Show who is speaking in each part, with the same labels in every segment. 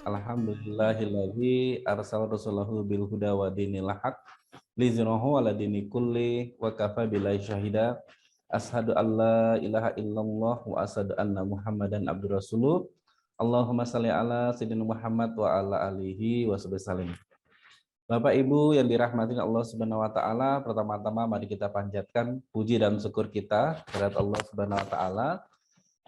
Speaker 1: Alhamdulillahilladzi arsala rasulahu bil huda wa dinil haq lizrahu ala dini kulli wa kafa billahi syahida. Ashhadu an la ilaha illallah wa asyhadu anna Muhammadan abdur rasuluh. Allahumma shalli ala sayyidina Muhammad wa ala alihi wa sallim. Bapak Ibu yang dirahmati Allah Subhanahu wa taala, pertama-tama mari kita panjatkan puji dan syukur kita kepada Allah Subhanahu wa taala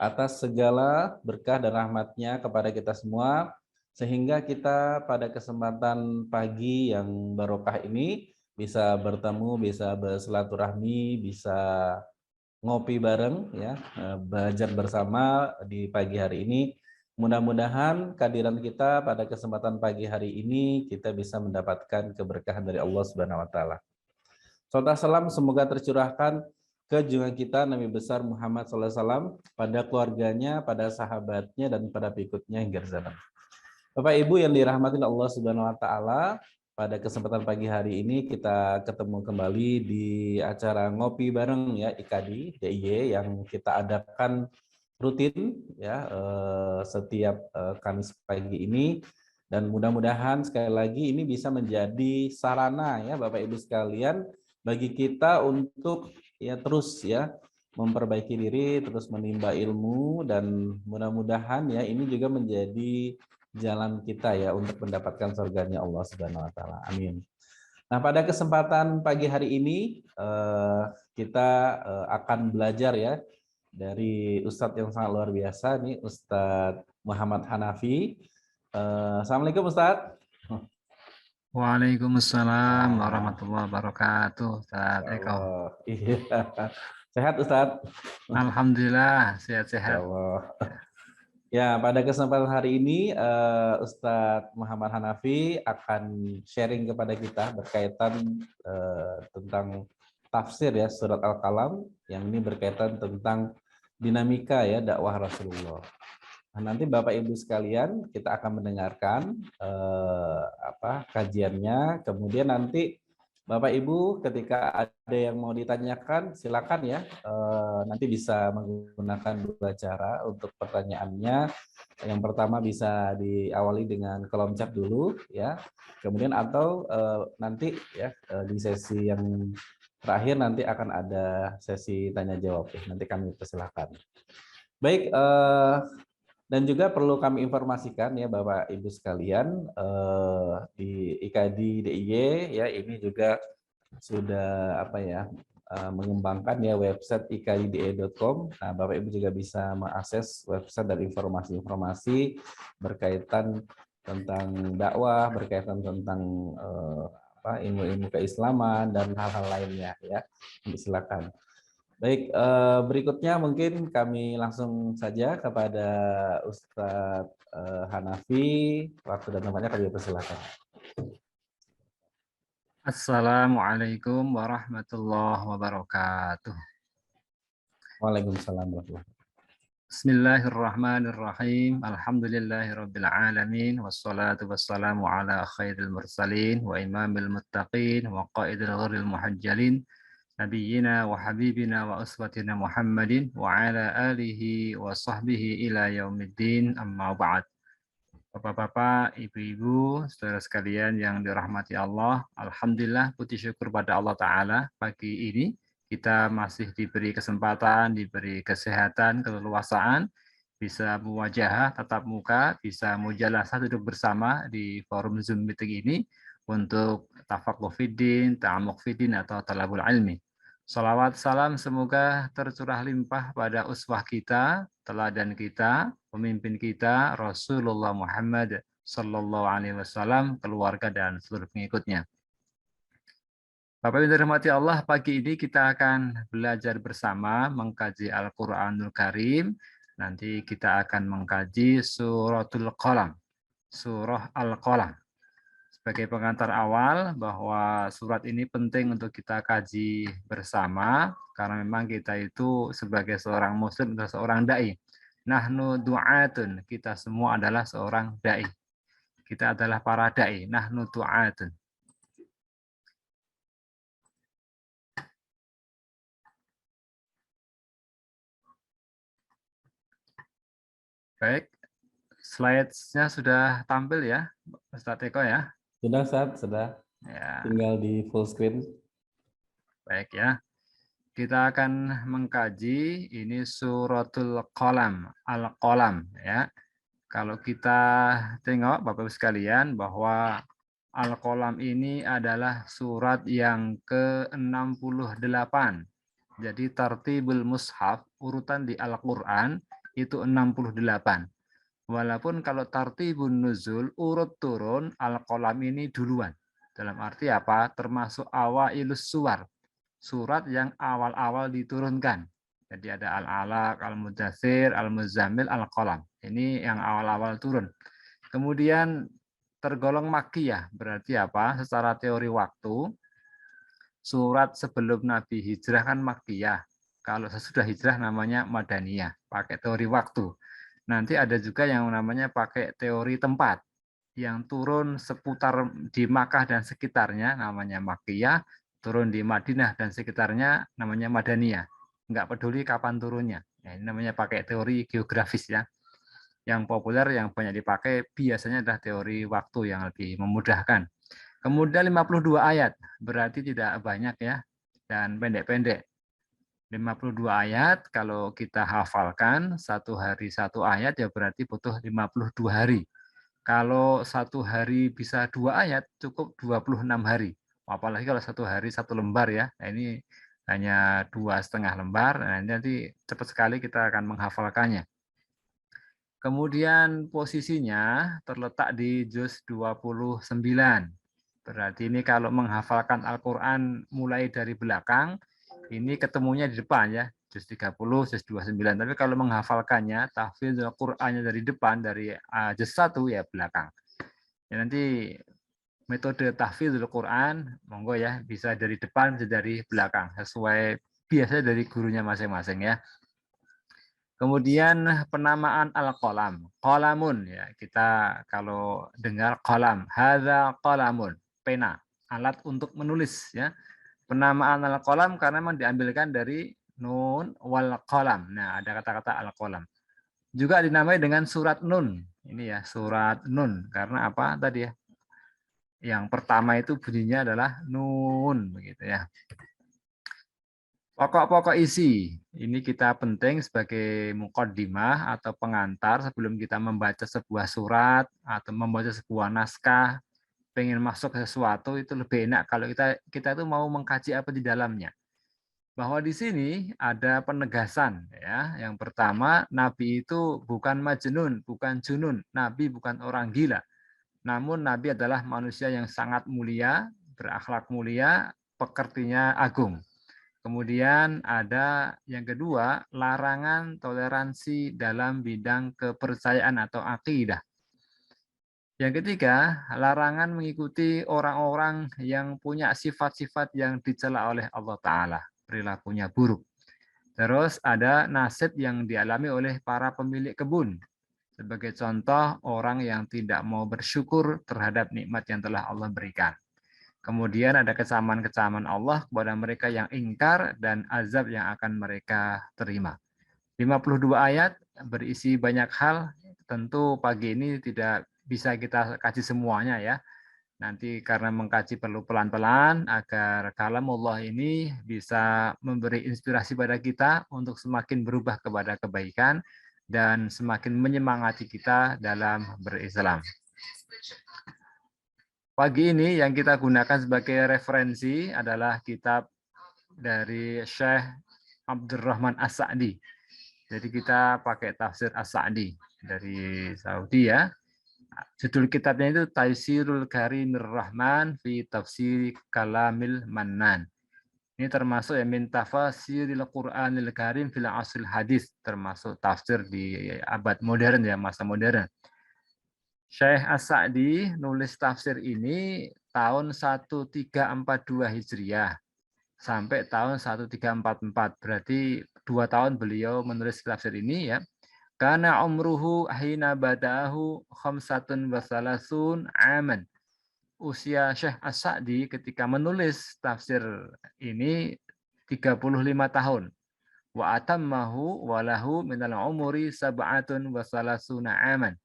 Speaker 1: atas segala berkah dan rahmatnya kepada kita semua, sehingga kita pada kesempatan pagi yang barokah ini bisa bertemu, bisa bersilaturahmi, bisa ngopi bareng ya, belajar bersama di pagi hari ini. Mudah-mudahan kehadiran kita pada kesempatan pagi hari ini kita bisa mendapatkan keberkahan dari Allah Subhanahu wa taala. Salawat salam semoga tercurahkan ke junjungan kita Nabi besar Muhammad SAW pada keluarganya, pada sahabatnya, dan pada pengikutnya hingga zaman. Bapak Ibu yang dirahmati Allah Subhanahu Wa Taala, pada kesempatan pagi hari ini kita ketemu kembali di acara ngopi bareng ya IKADI DIY yang kita adakan rutin ya setiap Kamis pagi ini, dan mudah-mudahan sekali lagi ini bisa menjadi sarana ya Bapak Ibu sekalian bagi kita untuk ya terus ya memperbaiki diri, terus menimba ilmu, dan mudah-mudahan ya ini juga menjadi jalan kita ya untuk mendapatkan surganya Allah Subhanahu wa taala. Amin. Nah, pada kesempatan pagi hari ini kita akan belajar ya dari Ustadz yang sangat luar biasa nih, Ustadz Muhammad Hanafi. Assalamualaikum Ustadz.
Speaker 2: Waalaikumsalam
Speaker 1: Nah,
Speaker 2: warahmatullahi wabarakatuh, Ustaz
Speaker 1: Masya
Speaker 2: Eko.
Speaker 1: Allah. Iya. Sehat Ustadz?
Speaker 2: Alhamdulillah
Speaker 1: Masya
Speaker 2: sehat-sehat.
Speaker 1: Allah. Ya, pada kesempatan hari ini Ustadz Muhammad Hanafi akan sharing kepada kita berkaitan tentang tafsir ya surat Al-Qalam, yang ini berkaitan tentang dinamika ya dakwah Rasulullah. Nah, nanti Bapak Ibu sekalian kita akan mendengarkan kajiannya, kemudian nanti Bapak Ibu ketika ada yang mau ditanyakan silakan ya, nanti bisa menggunakan dua cara untuk pertanyaannya. Yang pertama bisa diawali dengan kolom chat dulu ya, kemudian atau nanti ya di sesi yang terakhir nanti akan ada sesi tanya jawab ya, nanti kami persilahkan. Baik, dan juga perlu kami informasikan ya Bapak Ibu sekalian, di IKADI DIY ya ini juga sudah mengembangkan ya website ikaddi.com. Nah, Bapak Ibu juga bisa mengakses website dan informasi-informasi berkaitan tentang dakwah, berkaitan tentang ilmu-ilmu keislaman dan hal-hal lainnya ya. Silakan. Baik, berikutnya mungkin kami langsung saja kepada Ustadz Hanafi. Waktu dan tempatnya kami persilakan.
Speaker 2: Assalamualaikum warahmatullahi wabarakatuh.
Speaker 1: Waalaikumsalam warahmatullahi wabarakatuh.
Speaker 2: Bismillahirrahmanirrahim. Alhamdulillahirabbil alamin wassalatu wassalamu ala khairil mursalin wa imamil muttaqin wa qaidil ghurril muhajjalin nabiyyina wa habibina wa uswatina Muhammadin wa ala alihi wa sahbihi ila yaumiddin, amma ba'd. Bapak-bapak, ibu-ibu, saudara sekalian yang dirahmati Allah, alhamdulillah puji syukur pada Allah Ta'ala pagi ini kita masih diberi kesempatan, diberi kesehatan, keleluasaan, bisa muwajahah, tatap muka, bisa mujalasah duduk bersama di forum Zoom meeting ini untuk tafaqquh fiddin, ta'ammuq fiddin atau talabul ilmi. Salawat salam semoga tercurah limpah pada uswah kita, teladan kita, pemimpin kita, Rasulullah Muhammad Sallallahu Alaihi Wasallam, keluarga dan seluruh pengikutnya. Bapak yang dirahmati Allah, pagi ini kita akan belajar bersama mengkaji Al-Quranul Karim. Nanti kita akan mengkaji suratul Qalam, surah Al-Qalam. Sebagai pengantar awal bahwa surat ini penting untuk kita kaji bersama karena memang kita itu sebagai seorang muslim dan seorang dai. Nahnu du'atun, kita semua adalah seorang dai. Kita adalah para dai. Nahnu du'atun. Baik, Slides-nya sudah tampil ya, Ustadz Eko ya?
Speaker 1: Sudah, Ustaz, sudah.
Speaker 2: Ya,
Speaker 1: Tinggal di full screen.
Speaker 2: baik ya. Kita akan mengkaji ini suratul Qalam, Al-Qalam ya. Kalau kita tengok Bapak Ibu sekalian bahwa Al-Qalam ini adalah surat yang ke-68. Jadi tartibul mushaf, urutan di Al-Qur'an itu 68. Walaupun kalau tartibun nuzul, urut turun, Al-Qalam ini duluan. Dalam arti apa? Termasuk awailus suwar, surat yang awal-awal diturunkan. Jadi ada Al-Alaq, Al-Mudathir, Al-Muzammil, Al-Qalam. Ini yang awal-awal turun. Kemudian tergolong makkiyah, berarti apa? Secara teori waktu, surat sebelum Nabi hijrah kan makkiyah. Kalau sesudah hijrah namanya madaniyah, pakai teori waktu. Nanti ada juga yang namanya pakai teori tempat, yang turun seputar di Makkah dan sekitarnya namanya Makkiyah, turun di Madinah dan sekitarnya namanya Madaniyah. Nggak peduli kapan turunnya. Ya, ini namanya pakai teori geografis ya. Yang populer yang banyak dipakai biasanya adalah teori waktu yang lebih memudahkan. Kemudian 52 ayat, berarti tidak banyak ya, dan pendek-pendek. 52 ayat, kalau kita hafalkan, satu hari satu ayat, ya berarti butuh 52 hari. Kalau satu hari bisa 2 ayat, cukup 26 hari. Apalagi kalau satu hari satu lembar ya, nah, ini hanya 2,5 lembar, nah nanti cepat sekali kita akan menghafalkannya. Kemudian posisinya terletak di juz 29. Berarti ini kalau menghafalkan Al-Quran mulai dari belakang, ini ketemunya di depan ya, juz 30, juz 29. Tapi kalau menghafalkannya, tahfidz Al-Qur'annya dari depan, dari juz 1 ya belakang. Ya, nanti metode tahfidzul Quran, monggo ya, bisa dari depan, bisa dari belakang, sesuai biasa dari gurunya masing-masing ya. Kemudian penamaan al-qalam, qalamun ya, kita kalau dengar qalam, hadza qalamun, pena, alat untuk menulis ya. Penamaan al-qalam karena memang diambilkan dari nun wal qalam. Nah, ada kata-kata al-qalam. Juga dinamai dengan surat nun. Ini ya, surat nun karena apa tadi ya? Yang pertama itu bunyinya adalah nun begitu ya. Pokok-pokok isi. Ini kita penting sebagai muqaddimah atau pengantar sebelum kita membaca sebuah surat atau membaca sebuah naskah, pengen masuk ke sesuatu itu lebih enak kalau kita itu mau mengkaji apa di dalamnya. Bahwa di sini ada penegasan ya. Yang pertama, Nabi itu bukan majnun, bukan junun. Nabi bukan orang gila. Namun Nabi adalah manusia yang sangat mulia, berakhlak mulia, pekertinya agung. Kemudian ada yang kedua, larangan toleransi dalam bidang kepercayaan atau akidah. Yang ketiga, larangan mengikuti orang-orang yang punya sifat-sifat yang dicela oleh Allah Ta'ala, perilakunya buruk. Terus ada nasib yang dialami oleh para pemilik kebun. Sebagai contoh, orang yang tidak mau bersyukur terhadap nikmat yang telah Allah berikan. Kemudian ada kecaman-kecaman Allah kepada mereka yang ingkar dan azab yang akan mereka terima. 52 ayat berisi banyak hal, tentu pagi ini tidak bisa kita kaji semuanya ya. Nanti karena mengkaji perlu pelan-pelan agar kalam Allah ini bisa memberi inspirasi pada kita untuk semakin berubah kepada kebaikan dan semakin menyemangati kita dalam berislam. Pagi ini yang kita gunakan sebagai referensi adalah kitab dari Syekh Abdurrahman As-Sa'di. Jadi kita pakai tafsir As-Sa'di dari Saudi ya. Judul kitabnya itu Taisirul Karimir Rahman fi Tafsir Kalamil Mannan. Ini termasuk ya min tafasiril Qur'anil Karim fil asril hadis, termasuk tafsir di abad modern ya, masa modern. Syekh As-Sa'di nulis tafsir ini tahun 1342 Hijriah sampai tahun 1344. Berarti 2 tahun beliau menulis tafsir ini ya. Karena umruhu hina bada'ahu khamsatun wasalasun aman. Usia Syekh As-Sa'di ketika menulis tafsir ini 35 tahun. Wa atammahu walahu minal umuri sab'atun wasalasuna aman.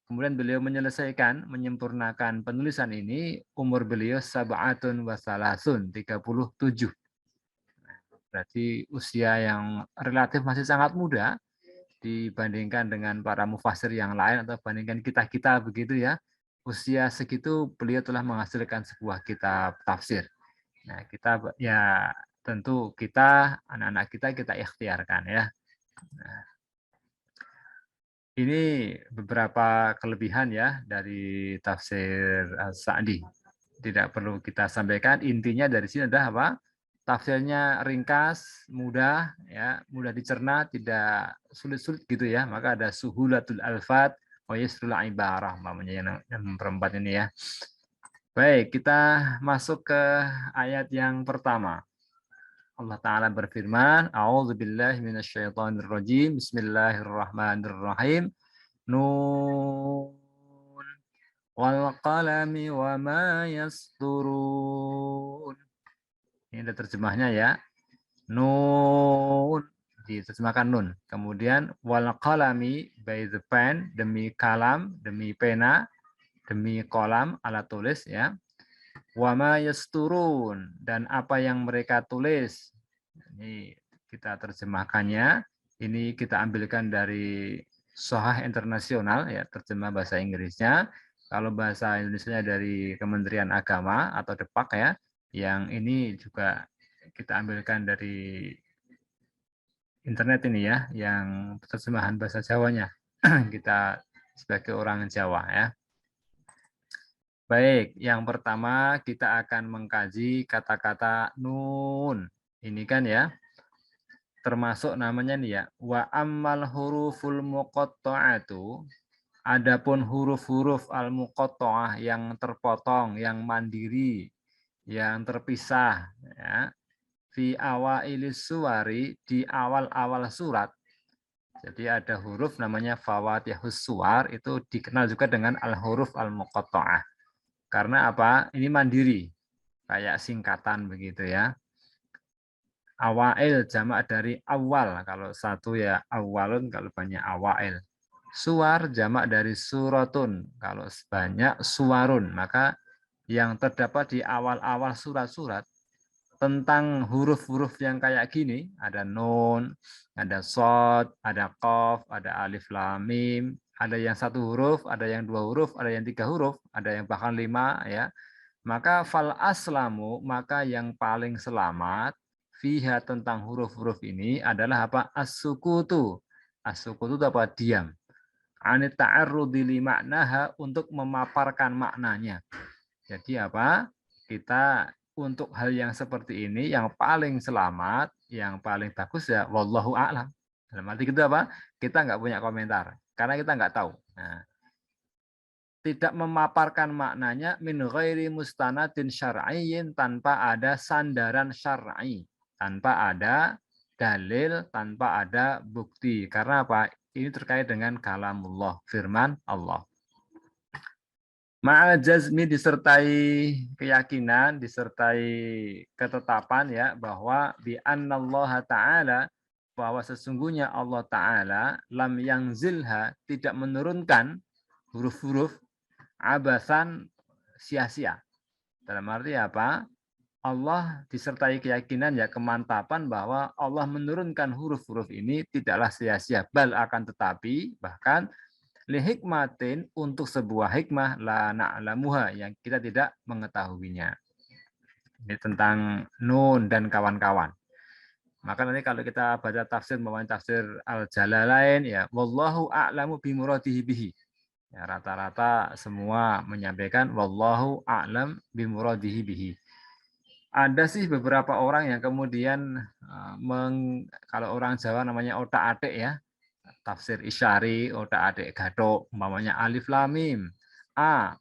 Speaker 2: Kemudian beliau menyempurnakan penulisan ini, umur beliau sab'atun wa salasun, 37. Berarti usia yang relatif masih sangat muda dibandingkan dengan para mufasir yang lain atau bandingkan kita-kita begitu ya. Usia segitu beliau telah menghasilkan sebuah kitab tafsir. Nah, kita ya tentu kita anak-anak kita ikhtiarkan ya. Nah, ini beberapa kelebihan ya dari tafsir Sa'di. Tidak perlu kita sampaikan, intinya dari sini adalah apa? Tafsirnya ringkas, mudah ya, mudah dicerna, tidak sulit-sulit gitu ya. Maka ada suhulatul alfat wa yasrul ibarah namanya yang perempat ini ya. Baik, kita masuk ke ayat yang pertama. Allah Ta'ala berfirman, A'udzubillahi minasyaitonirrajim, Bismillahirrahmanirrahim. Nun wal qalami wa ma yasturun. Ini ada terjemahnya ya. Nun, diterjemahkan nun. Kemudian wal qalami, by the pen, demi kalam, demi pena, demi kolam, alat tulis ya. Wa ma yasturun, dan apa yang mereka tulis. Ini kita terjemahkannya. Ini kita ambilkan dari Shahah Internasional ya, terjemah bahasa Inggrisnya. Kalau bahasa Indonesianya dari Kementerian Agama atau Depak ya. Yang ini juga kita ambilkan dari internet ini ya, yang terjemahan bahasa Jawanya. Kita sebagai orang Jawa ya. Baik, yang pertama kita akan mengkaji kata-kata nun. Ini kan ya, termasuk namanya nih ya, wa ammal huruful muqatta'atu, adapun huruf-huruf al-muqatta'ah yang terpotong, yang mandiri, yang terpisah ya, fi awailis suwari, di awal-awal surat. Jadi ada huruf namanya fawatihus suwar, itu dikenal juga dengan al-huruf al-muqatta'ah. Karena apa? Ini mandiri, kayak singkatan begitu ya. Awail jamak dari awal, kalau satu ya awalun, kalau banyak awail. Suwar jamak dari suratun, kalau sebanyak suwarun. Maka yang terdapat di awal-awal surat-surat tentang huruf-huruf yang kayak gini, ada nun, ada sod, ada qaf, ada alif lam mim, ada yang satu huruf, ada yang dua huruf, ada yang tiga huruf, ada yang bahkan 5 ya. Maka fal aslamu, maka yang paling selamat fiha tentang huruf-huruf ini adalah apa? As-sukutu. As-sukutu itu apa? Diam. Anit ta'arrudi li maknaha, untuk memaparkan maknanya. Jadi apa? Kita untuk hal yang seperti ini yang paling selamat, yang paling bagus ya wallahu a'lam. Dalam arti itu apa? Kita nggak punya komentar karena kita nggak tahu. Nah, tidak memaparkan maknanya min ghairi mustanadin syar'iyyin, tanpa ada sandaran syar'i, tanpa ada dalil, tanpa ada bukti. Karena apa? Ini terkait dengan kalamullah, firman Allah. Ma'al jazmi, disertai keyakinan, disertai ketetapan ya, bahwa bi annallaha ta'ala, bahwa sesungguhnya Allah Ta'ala lam yangzilha, tidak menurunkan huruf-huruf abasan sia-sia. Dalam arti apa? Allah disertai keyakinan ya, kemantapan bahwa Allah menurunkan huruf-huruf ini tidaklah sia-sia, bal akan tetapi bahkan lihikmatin, untuk sebuah hikmah, la na'lamuha, yang kita tidak mengetahuinya. Ini tentang nun dan kawan-kawan. Maka nanti kalau kita baca tafsir, tafsir Al-Jalalain ya, wallahu a'lamu bimuradihi bihi. Ya, rata-rata semua menyampaikan wallahu a'lam bimuradihi bihi. Ada sih beberapa orang yang kemudian kalau orang Jawa namanya otak-atik ya, tafsir isyari, otak-atik gathuk, umpamanya alif lam mim. A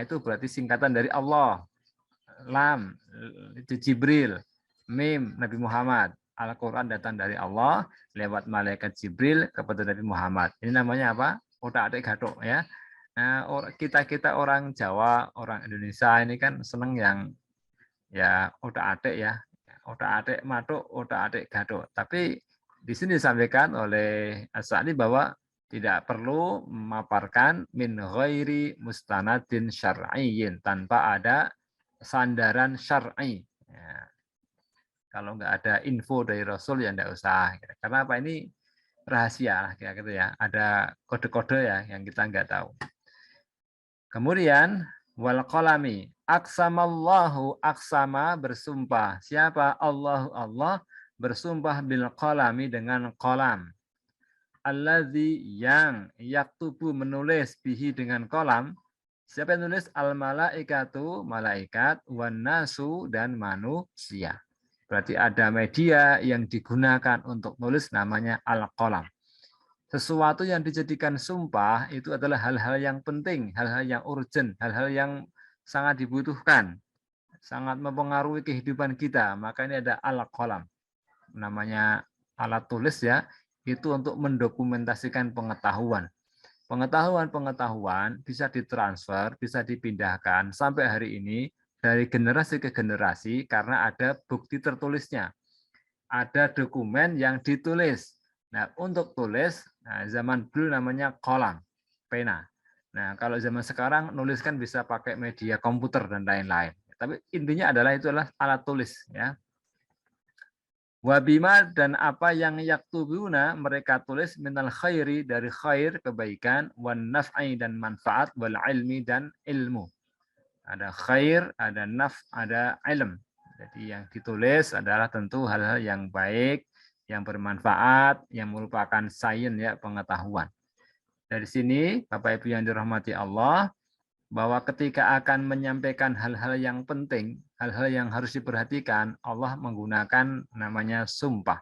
Speaker 2: itu berarti singkatan dari Allah. Lam itu Jibril, mim Nabi Muhammad. Al-Qur'an datang dari Allah lewat malaikat Jibril kepada Nabi Muhammad. Ini namanya apa? Otak-atik gathuk ya. Nah, kita orang Jawa, orang Indonesia ini kan seneng yang ya otak-atik ya. Otak-atik matuk, otak-atik gathuk. Tapi di sini disampaikan oleh As-Sa'di bahwa Tidak perlu memaparkan min ghairi mustanadin syar'iyyin, tanpa ada sandaran syar'i. Ya. Kalau nggak ada info dari Rasul ya nggak usah. Karena apa, ini rahasia lah kayak gitu ya. Ada kode-kode ya yang kita nggak tahu. Kemudian wal qalami, aqsamallahu, aqsama bersumpah. Siapa? Allah bersumpah bil qalami dengan qalam. Allazi yang yaktubu menulis bihi dengan kolam. Siapa yang nulis? Al malaikatu, malaikat, wan nasu dan manusia. Berarti ada media yang digunakan untuk nulis, namanya al qalam. Sesuatu yang dijadikan sumpah itu adalah hal-hal yang penting, hal-hal yang urgent, hal-hal yang sangat dibutuhkan, sangat mempengaruhi kehidupan kita. Maka ini ada al qalam. Namanya alat tulis ya, itu untuk mendokumentasikan pengetahuan. Pengetahuan bisa ditransfer, bisa dipindahkan sampai hari ini dari generasi ke generasi karena ada bukti tertulisnya. Ada dokumen yang ditulis. Nah, untuk tulis, zaman dulu namanya kolam, pena. Nah, kalau zaman sekarang nulis kan bisa pakai media komputer dan lain-lain. Tapi intinya adalah itu adalah alat tulis ya. Wabima, dan apa yang yaktubuna mereka tulis, minal khairi dari khair kebaikan, wan naf'i dan manfaat, wal ilmi dan ilmu. Ada khair, ada naf, ada ilm. Jadi yang ditulis adalah tentu hal-hal yang baik, yang bermanfaat, yang merupakan sains ya, pengetahuan. Dari sini Bapak Ibu yang dirahmati Allah, bahwa ketika akan menyampaikan hal-hal yang penting, hal-hal yang harus diperhatikan, Allah menggunakan namanya sumpah,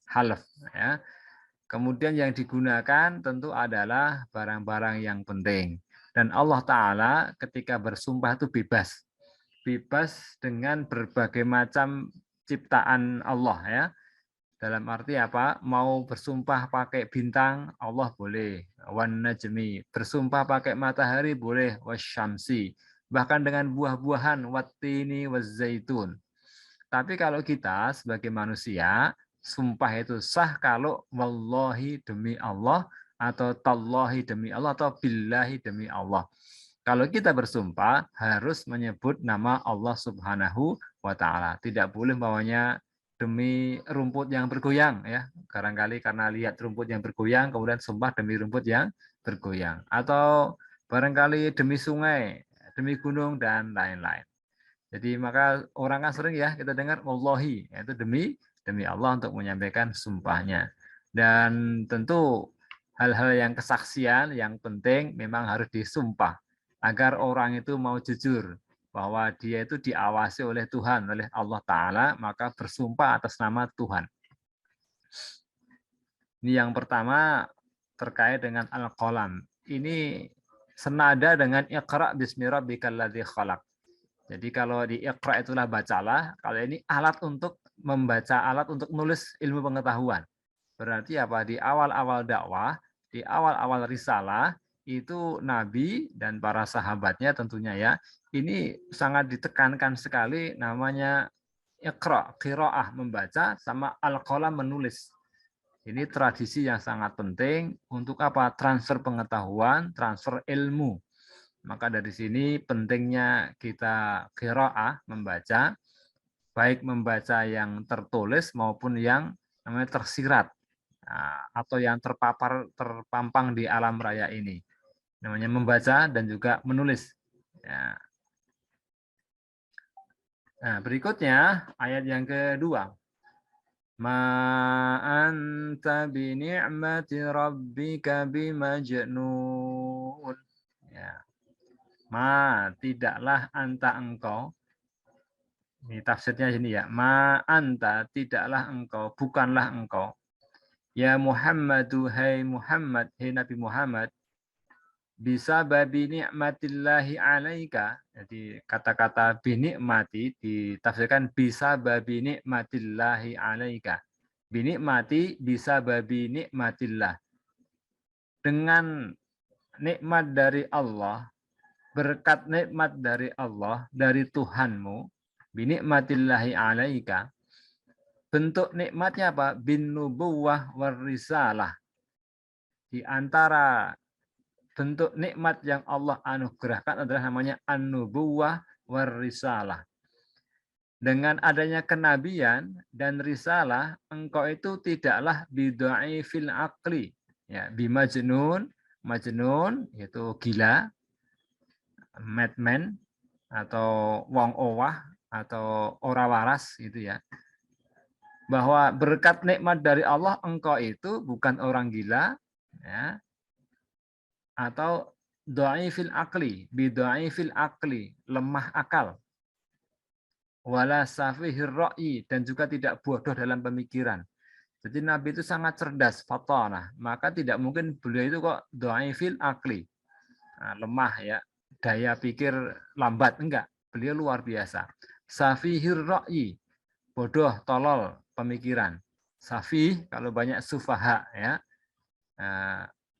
Speaker 2: halaf. Ya. Kemudian yang digunakan tentu adalah barang-barang yang penting. Dan Allah Ta'ala ketika bersumpah itu bebas. Bebas dengan berbagai macam ciptaan Allah. Ya. Dalam arti apa? Mau bersumpah pakai bintang, Allah boleh. Wan najmi, bersumpah pakai matahari boleh. Wasyamsi, bahkan dengan buah-buahan, wattini wazzaitun. Tapi kalau kita sebagai manusia, sumpah itu sah kalau wallahi demi Allah, atau tallahi demi Allah, atau billahi demi Allah. Kalau kita bersumpah harus menyebut nama Allah Subhanahu wa taala. Tidak boleh bawanya demi rumput yang bergoyang ya. Barangkali karena lihat rumput yang bergoyang kemudian sumpah demi rumput yang bergoyang, atau barangkali demi sungai, demi gunung dan lain-lain. Jadi maka orang kan sering ya kita dengar wallahi, yaitu demi Allah untuk menyampaikan sumpahnya. Dan tentu hal-hal yang kesaksian yang penting memang harus disumpah agar orang itu mau jujur bahwa dia itu diawasi oleh Tuhan, oleh Allah Ta'ala, maka bersumpah atas nama Tuhan. Ini yang pertama terkait dengan Al-Qalam. Ini senada dengan Iqra bismi rabbikal ladzi khalaq. Jadi kalau di Iqra itulah bacalah, kalau ini alat untuk membaca, alat untuk nulis ilmu pengetahuan. Berarti apa? Di awal-awal dakwah, di awal-awal risalah, itu Nabi dan para sahabatnya tentunya ya, ini sangat ditekankan sekali namanya Iqra, qiraah membaca, sama al-qalam menulis. Ini tradisi yang sangat penting untuk apa? Transfer pengetahuan, transfer ilmu. Maka dari sini pentingnya kita qiraah membaca, baik membaca yang tertulis maupun yang namanya tersirat atau yang terpampang di alam raya ini. Namanya membaca dan juga menulis. Ya. Nah, berikutnya ayat yang kedua. Ma anta bi ni'mati rabbika bimajnun. Ya. Ma, tidaklah anta engkau. Ini tafsirnya sini ya. Ma anta, tidaklah engkau, bukanlah engkau. Ya Muhammadu, hai Muhammad, hai Nabi Muhammad, bisa babi ni'matillahi alaika. Jadi kata-kata binikmati ditafsirkan bisa babi ni'matillahi alaika. Binikmati bisa babi nikmatillah. Dengan nikmat dari Allah, berkat nikmat dari Allah, dari Tuhanmu, binikmatillahi alaika. Bentuk nikmatnya apa? Bin nubuwah war risalah. Di antara bentuk nikmat yang Allah anugerahkan adalah namanya an-nubuwah war risalah. Dengan adanya kenabian dan risalah, engkau itu tidaklah bid'aifil aqli, ya, bimajnun, majnun yaitu gila, madman atau wong owah atau ora waras gitu ya. Bahwa berkat nikmat dari Allah engkau itu bukan orang gila, ya, atau dhaifil aqli, bidhaifil aqli, lemah akal. Wala safihir ra'yi, dan juga tidak bodoh dalam pemikiran. Jadi Nabi itu sangat cerdas, fatanah. Maka tidak mungkin beliau itu kok dhaifil aqli. Nah, lemah ya, daya pikir lambat, enggak. Beliau luar biasa. Safihir ra'yi, bodoh, tolol pemikiran. Safih kalau banyak sufaha ya.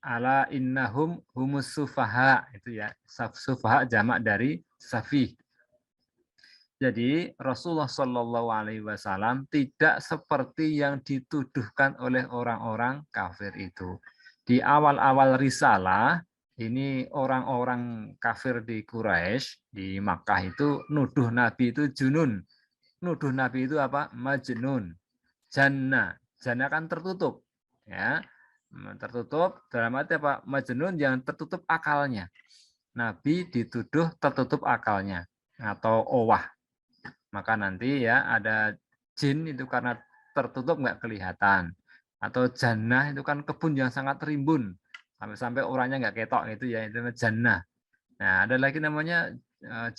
Speaker 2: Ala innahum humus sufaha, itu ya. Sufaha jamak dari safih. Jadi Rasulullah Shallallahu Alaihi Wasallam tidak seperti yang dituduhkan oleh orang-orang kafir itu. Di awal-awal risalah, ini orang-orang kafir di Quraisy, di Makkah itu nuduh Nabi itu junun. Nuduh Nabi itu apa? Majnun. Jannah. Jannah kan tertutup. Ya, tertutup dalam arti apa? Majnun yang tertutup akalnya. Nabi dituduh tertutup akalnya atau owah. Maka nanti ya ada jin itu karena tertutup nggak kelihatan. Atau jannah itu kan kebun yang sangat rimbun. Sampai-sampai orangnya nggak ketok gitu ya, itu jannah. Nah ada lagi namanya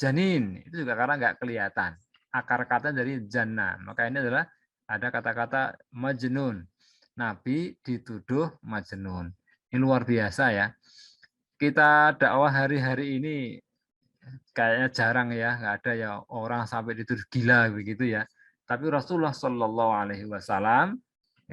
Speaker 2: janin, itu juga karena nggak kelihatan. Akar kata dari jannah. Maka ini adalah ada kata-kata majnun. Nabi dituduh majnun. Ini luar biasa ya. Kita dakwah hari-hari ini kayaknya jarang ya, nggak ada ya orang sampai dituduh gila begitu ya. Tapi Rasulullah Shallallahu Alaihi Wasallam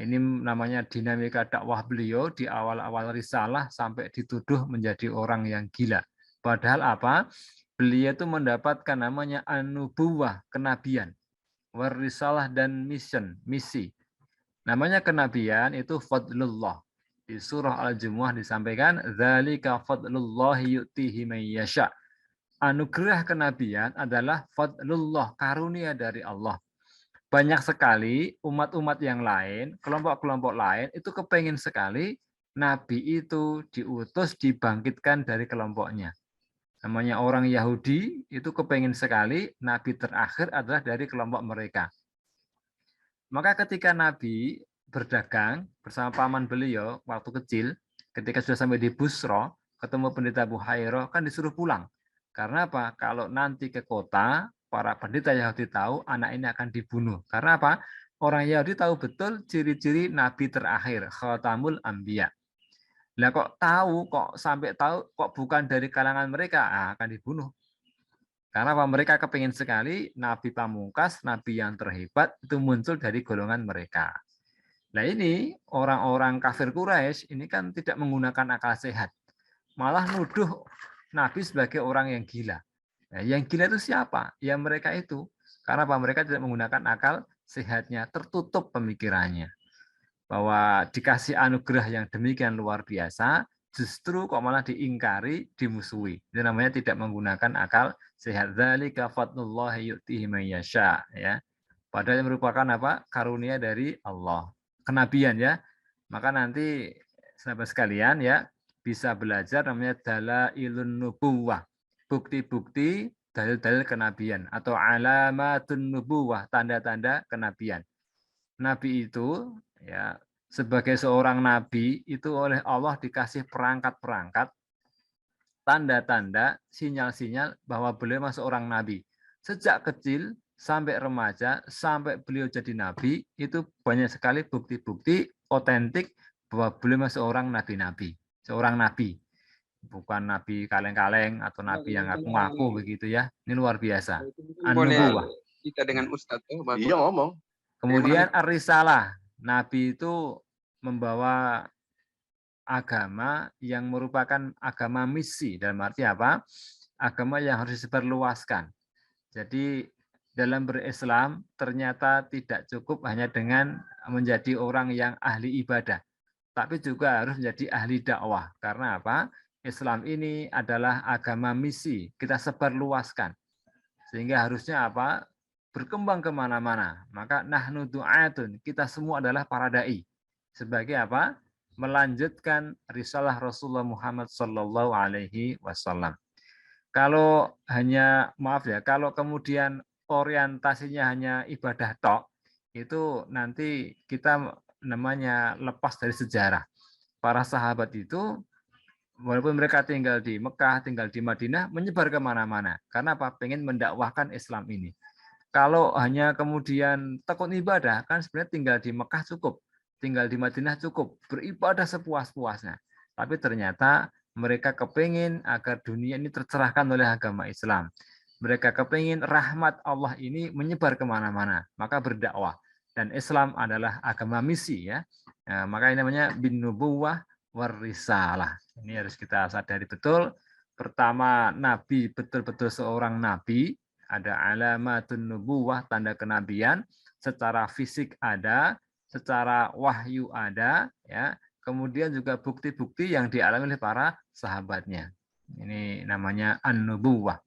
Speaker 2: ini namanya dinamika dakwah beliau di awal-awal risalah sampai dituduh menjadi orang yang gila. Padahal apa? Beliau itu mendapatkan namanya an-nubuwah, kenabian, warisalah dan misi. Namanya kenabian itu fadlullah. Di surah Al-Jumu'ah disampaikan, "Dzalika fadlullahi yu'tihi man yasha'." Anugerah kenabian adalah fadlullah, karunia dari Allah. Banyak sekali umat-umat yang lain, kelompok-kelompok lain, itu kepengen sekali Nabi itu diutus, dibangkitkan dari kelompoknya. Namanya orang Yahudi, itu kepengen sekali Nabi terakhir adalah dari kelompok mereka. Maka ketika Nabi berdagang bersama paman beliau waktu kecil, ketika sudah sampai di Busro, ketemu pendeta Buhairo, kan disuruh pulang. Karena apa? Kalau nanti ke kota, para pendeta Yahudi tahu anak ini akan dibunuh. Karena apa? Orang Yahudi tahu betul ciri-ciri Nabi terakhir, Khatamul Anbiya. Lah kok tahu, kok sampai tahu, kok bukan dari kalangan mereka, akan dibunuh. Karena apa? Mereka kepingin sekali Nabi Pamungkas, Nabi yang terhebat, itu muncul dari golongan mereka. Nah ini orang-orang kafir Quraisy ini kan tidak menggunakan akal sehat. Malah nuduh Nabi sebagai orang yang gila. Nah, yang gila itu siapa? Ya mereka itu. Karena apa? Mereka tidak menggunakan akal sehatnya, tertutup pemikirannya. Bahwa dikasih anugerah yang demikian luar biasa, justru kok malah diingkari, dimusuhi. Itu namanya tidak menggunakan akal sehat. Dzalika fadlullahi yu'tihi man yasha, ya. Padahal yang merupakan apa? Karunia dari Allah. Kenabian ya. Maka nanti sahabat sekalian ya, bisa belajar namanya dalailun nubuwah, bukti-bukti dalil-dalil kenabian atau alamatun nubuwah, tanda-tanda kenabian. Nabi itu ya sebagai seorang nabi itu oleh Allah dikasih perangkat-perangkat, tanda-tanda, sinyal-sinyal bahwa beliau masuk orang nabi. Sejak kecil sampai remaja sampai beliau jadi nabi itu banyak sekali bukti-bukti otentik bahwa beliau seorang nabi-nabi, seorang nabi, bukan nabi kaleng-kaleng atau nabi yang ngaku-ngaku begitu ya. Ini luar biasa. An-nubuwah.
Speaker 3: Kita dengan Ustadz iya ngomong.
Speaker 2: Kemudian ar-risalah, nabi itu membawa agama yang merupakan agama misi, dalam arti apa? Agama yang harus disebarluaskan. Jadi dalam berislam ternyata tidak cukup hanya dengan menjadi orang yang ahli ibadah. tapi juga harus menjadi ahli dakwah. Karena apa? Islam ini adalah agama misi, kita sebarluaskan. Sehingga harusnya apa? Berkembang kemana-mana. Maka nahnu du'atun, kita semua adalah para da'i. Sebagai apa? Melanjutkan risalah Rasulullah Muhammad Sallallahu Alaihi Wasallam. Kalau hanya, maaf ya, kalau kemudian orientasinya hanya ibadah tok, itu nanti kita namanya lepas dari sejarah. Para sahabat itu, walaupun mereka tinggal di Mekah, tinggal di Madinah, menyebar kemana-mana. Karena apa? Pengen mendakwahkan Islam ini. Kalau hanya kemudian tekun ibadah, kan sebenarnya tinggal di Mekah cukup, tinggal di Madinah cukup, beribadah sepuas-puasnya. Tapi ternyata mereka kepingin agar dunia ini tercerahkan oleh agama Islam. Mereka kepingin rahmat Allah ini menyebar kemana-mana, maka berdakwah. Dan Islam adalah agama misi, ya. Nah, maka ini namanya bin nubuwah warisalah. Ini harus kita sadari betul. Pertama, Nabi betul-betul seorang Nabi, ada alamatun nubuwah, tanda kenabian, secara fisik ada, secara wahyu ada, ya. Kemudian juga bukti-bukti yang dialami oleh para sahabatnya. Ini namanya an-nubuwah.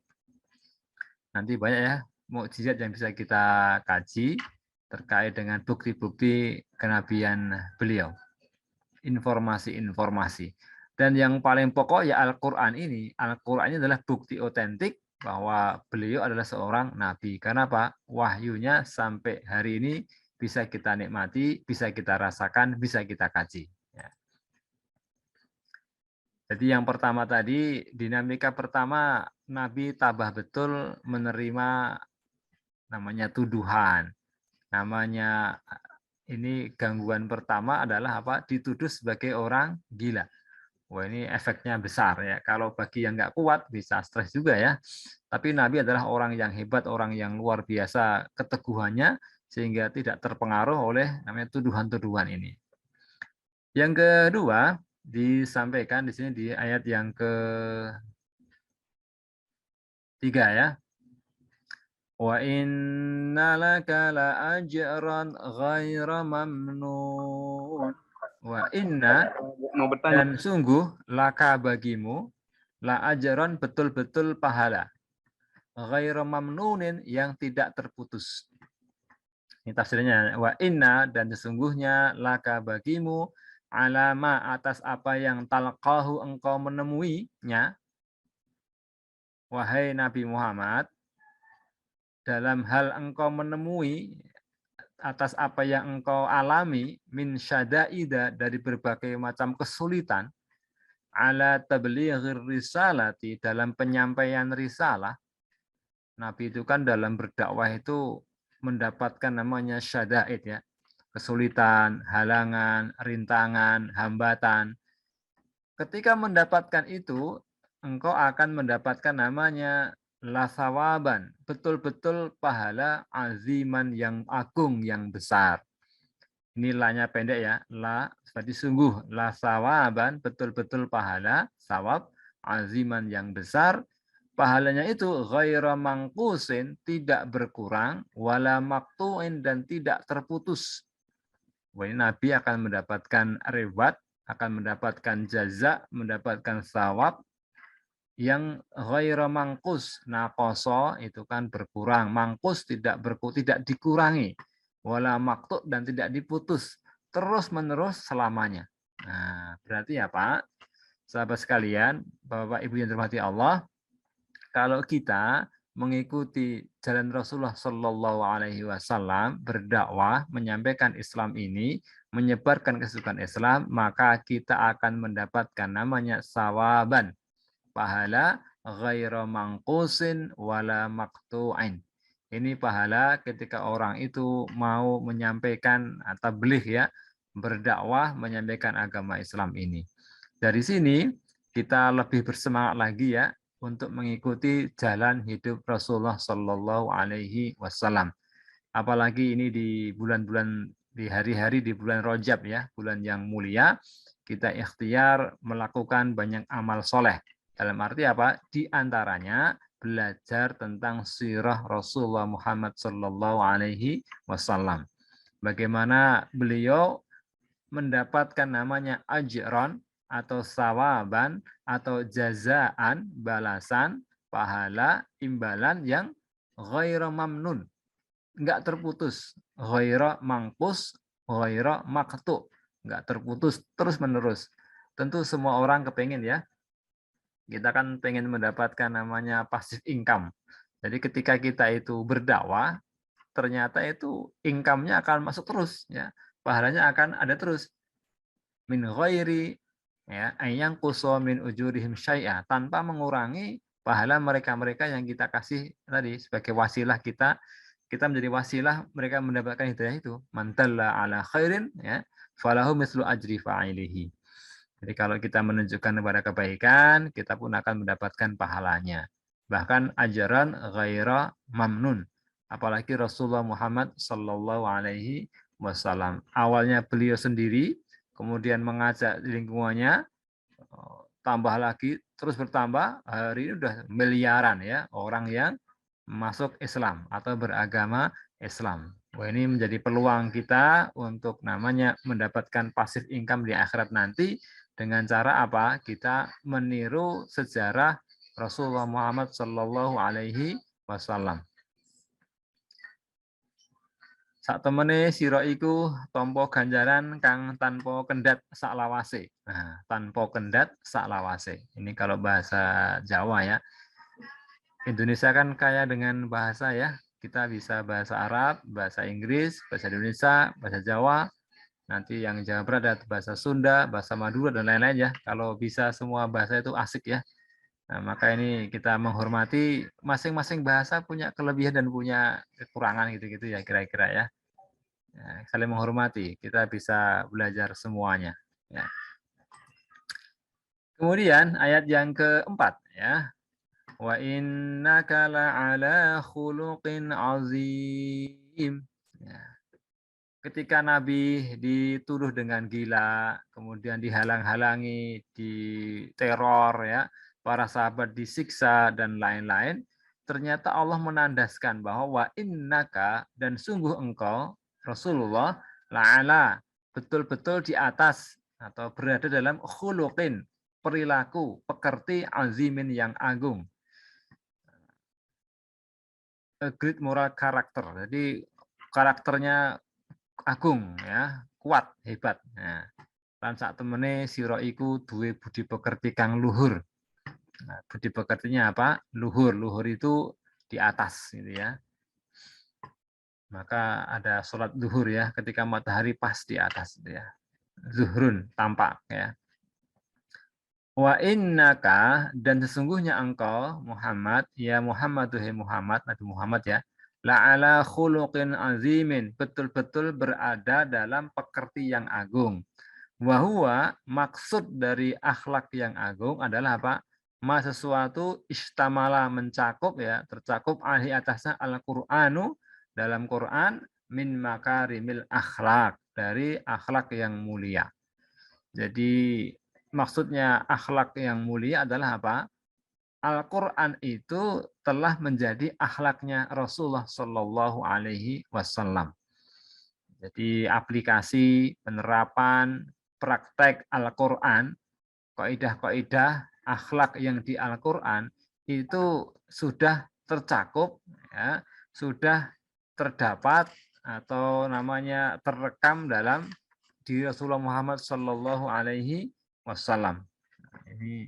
Speaker 2: Nanti banyak ya mukjizat yang bisa kita kaji terkait dengan bukti-bukti kenabian beliau. Informasi-informasi. Dan yang paling pokok ya Al-Quran ini. Al-Quran ini adalah bukti otentik bahwa beliau adalah seorang nabi. Karena apa? Wahyunya sampai hari ini bisa kita nikmati, bisa kita rasakan, bisa kita kaji. Ya. Jadi yang pertama tadi, dinamika pertama, Nabi tabah betul menerima namanya tuduhan. Namanya ini gangguan pertama adalah apa? Dituduh sebagai orang gila. Wah, ini efeknya besar ya. Kalau bagi yang nggak kuat bisa stres juga ya. Tapi Nabi adalah orang yang hebat, orang yang luar biasa keteguhannya sehingga tidak terpengaruh oleh namanya tuduhan-tuduhan ini. Yang kedua disampaikan di sini di ayat yang ketiga ya. Wa inna laka la ajran ghaira mamnun. Wa inna, dan sungguh laka bagimu la ajran, betul-betul pahala, ghairu mamnunin, yang tidak terputus. Ini tafsirnya, wa inna, dan sesungguhnya laka bagimu alama, atas apa yang talqahu, engkau menemuinya, wahai Nabi Muhammad, dalam hal engkau menemui atas apa yang engkau alami, min syada'ida, dari berbagai macam kesulitan, ala tablighir risalati, dalam penyampaian risalah. Nabi itu kan dalam berdakwah itu mendapatkan namanya syada'id ya, kesulitan, halangan, rintangan, hambatan. Ketika mendapatkan itu, engkau akan mendapatkan namanya lasawaban, betul-betul pahala aziman, yang agung, yang besar. Ini la-nya pendek ya, la, berarti sungguh, lasawaban, betul-betul pahala, sawab, aziman, yang besar. Pahalanya itu ghaira mangkusin, tidak berkurang, wala maktuin, dan tidak terputus. Wah, ini Nabi akan mendapatkan reward, akan mendapatkan jaza, mendapatkan sawab yang ghaira mangkus. Naqasa itu kan berkurang, mangkus tidak dikurangi, wala maktu, dan tidak diputus, terus menerus selamanya. Nah, berarti apa? Sahabat sekalian, Bapak Ibu yang dirahmati Allah, kalau kita mengikuti jalan Rasulullah Shallallahu Alaihi Wasallam, berdakwah, menyampaikan Islam ini, menyebarkan kesukaan Islam, maka kita akan mendapatkan namanya sawaban, pahala ghairu mangqusin wala maqtu'in. Ini pahala ketika orang itu mau menyampaikan atau tabligh ya, berdakwah, menyampaikan agama Islam ini. Dari sini kita lebih bersemangat lagi ya untuk mengikuti jalan hidup Rasulullah Shallallahu Alaihi Wasallam. Apalagi ini di bulan-bulan, di hari-hari di bulan Rajab ya, bulan yang mulia, kita ikhtiar melakukan banyak amal soleh. Dalam arti apa? Di antaranya belajar tentang sirah Rasulullah Muhammad Shallallahu Alaihi Wasallam. Bagaimana beliau mendapatkan namanya ajron atau sawaban atau jazaan, balasan, pahala, imbalan yang ghaira mamnun, enggak terputus, ghaira mangpus, ghaira maqtu, enggak terputus terus menerus. Tentu semua orang kepengen ya, kita kan pengen mendapatkan namanya passive income. Jadi ketika kita itu berdakwah, ternyata itu income-nya akan masuk terus ya. Pahalanya akan ada terus. Min ghairi ya ayang quso min ujurihim syai'a, tanpa mengurangi pahala mereka-mereka yang kita kasih tadi sebagai wasilah kita menjadi wasilah mereka mendapatkan hidayah itu. Man dalla ala khairin ya falahu mislu ajri fa'ilihi. Jadi kalau kita menunjukkan kepada kebaikan, kita pun akan mendapatkan pahalanya. Bahkan ajaran ghaira mamnun. Apalagi Rasulullah Muhammad sallallahu alaihi wasallam. Awalnya beliau sendiri, kemudian mengajak lingkungannya, tambah lagi, terus bertambah, hari ini udah miliaran ya orang yang masuk Islam atau beragama Islam. Wah, ini menjadi peluang kita untuk namanya mendapatkan passive income di akhirat nanti dengan cara apa? Kita meniru sejarah Rasulullah Muhammad Sallallahu Alaihi Wasallam. Sak temene sira iku tampa ganjaran kang tanpa kendat sak lawase. Nah, tanpa kendat sak lawase. Ini kalau bahasa Jawa ya. Indonesia kan kaya dengan bahasa ya. Kita bisa bahasa Arab, bahasa Inggris, bahasa Indonesia, bahasa Jawa. Nanti yang Jawa Barat ada bahasa Sunda, bahasa Madura, dan lain-lain ya. Kalau bisa semua bahasa itu asik ya. Nah, maka ini kita menghormati masing-masing bahasa punya kelebihan dan punya kekurangan gitu-gitu ya kira-kira ya. Ya, saling menghormati, kita bisa belajar semuanya. Ya. Kemudian ayat yang keempat ya. Wa innaka la'ala khuluqin azim. Ya. Ketika Nabi dituduh dengan gila, kemudian dihalang-halangi, diteror ya, para sahabat disiksa dan lain-lain, ternyata Allah menandaskan bahwa wa innaka, dan sungguh engkau Rasulullah la'ala, betul-betul di atas atau berada dalam khuluqin, perilaku, pekerti azimin yang agung. A great moral character. Jadi karakternya agung ya, kuat, hebat. Nah, lan sak temene sira iku duwe budi pekerti kang luhur. Nah, budi pekertinya apa? Luhur. Luhur itu di atas gitu ya. Maka ada sholat zuhur ya, ketika matahari pas di atas gitu ya. Zuhrun, tampak ya. Wa innaka, dan sesungguhnya engkau Muhammad, ya Muhammad, tuhai Muhammad, Nabi Muhammad ya, la'ala khuluqin azimin, betul-betul berada dalam pekerti yang agung. Wa huwa, maksud dari akhlak yang agung adalah apa? Ma sesuatu istamala, mencakup ya, tercakup alhi atasnya Al-Qur'anu, dalam Quran, min makarimil akhlak, dari akhlak yang mulia. Jadi maksudnya akhlak yang mulia adalah apa? Al-Quran itu telah menjadi akhlaknya Rasulullah Shallallahu Alaihi Wasallam. Jadi aplikasi, penerapan, praktek Al-Quran, kaidah-kaidah akhlak yang di Al-Quran itu sudah tercakup, ya, sudah terdapat atau namanya terekam dalam diri Rasulullah Muhammad Shallallahu Alaihi Wasallam. Ini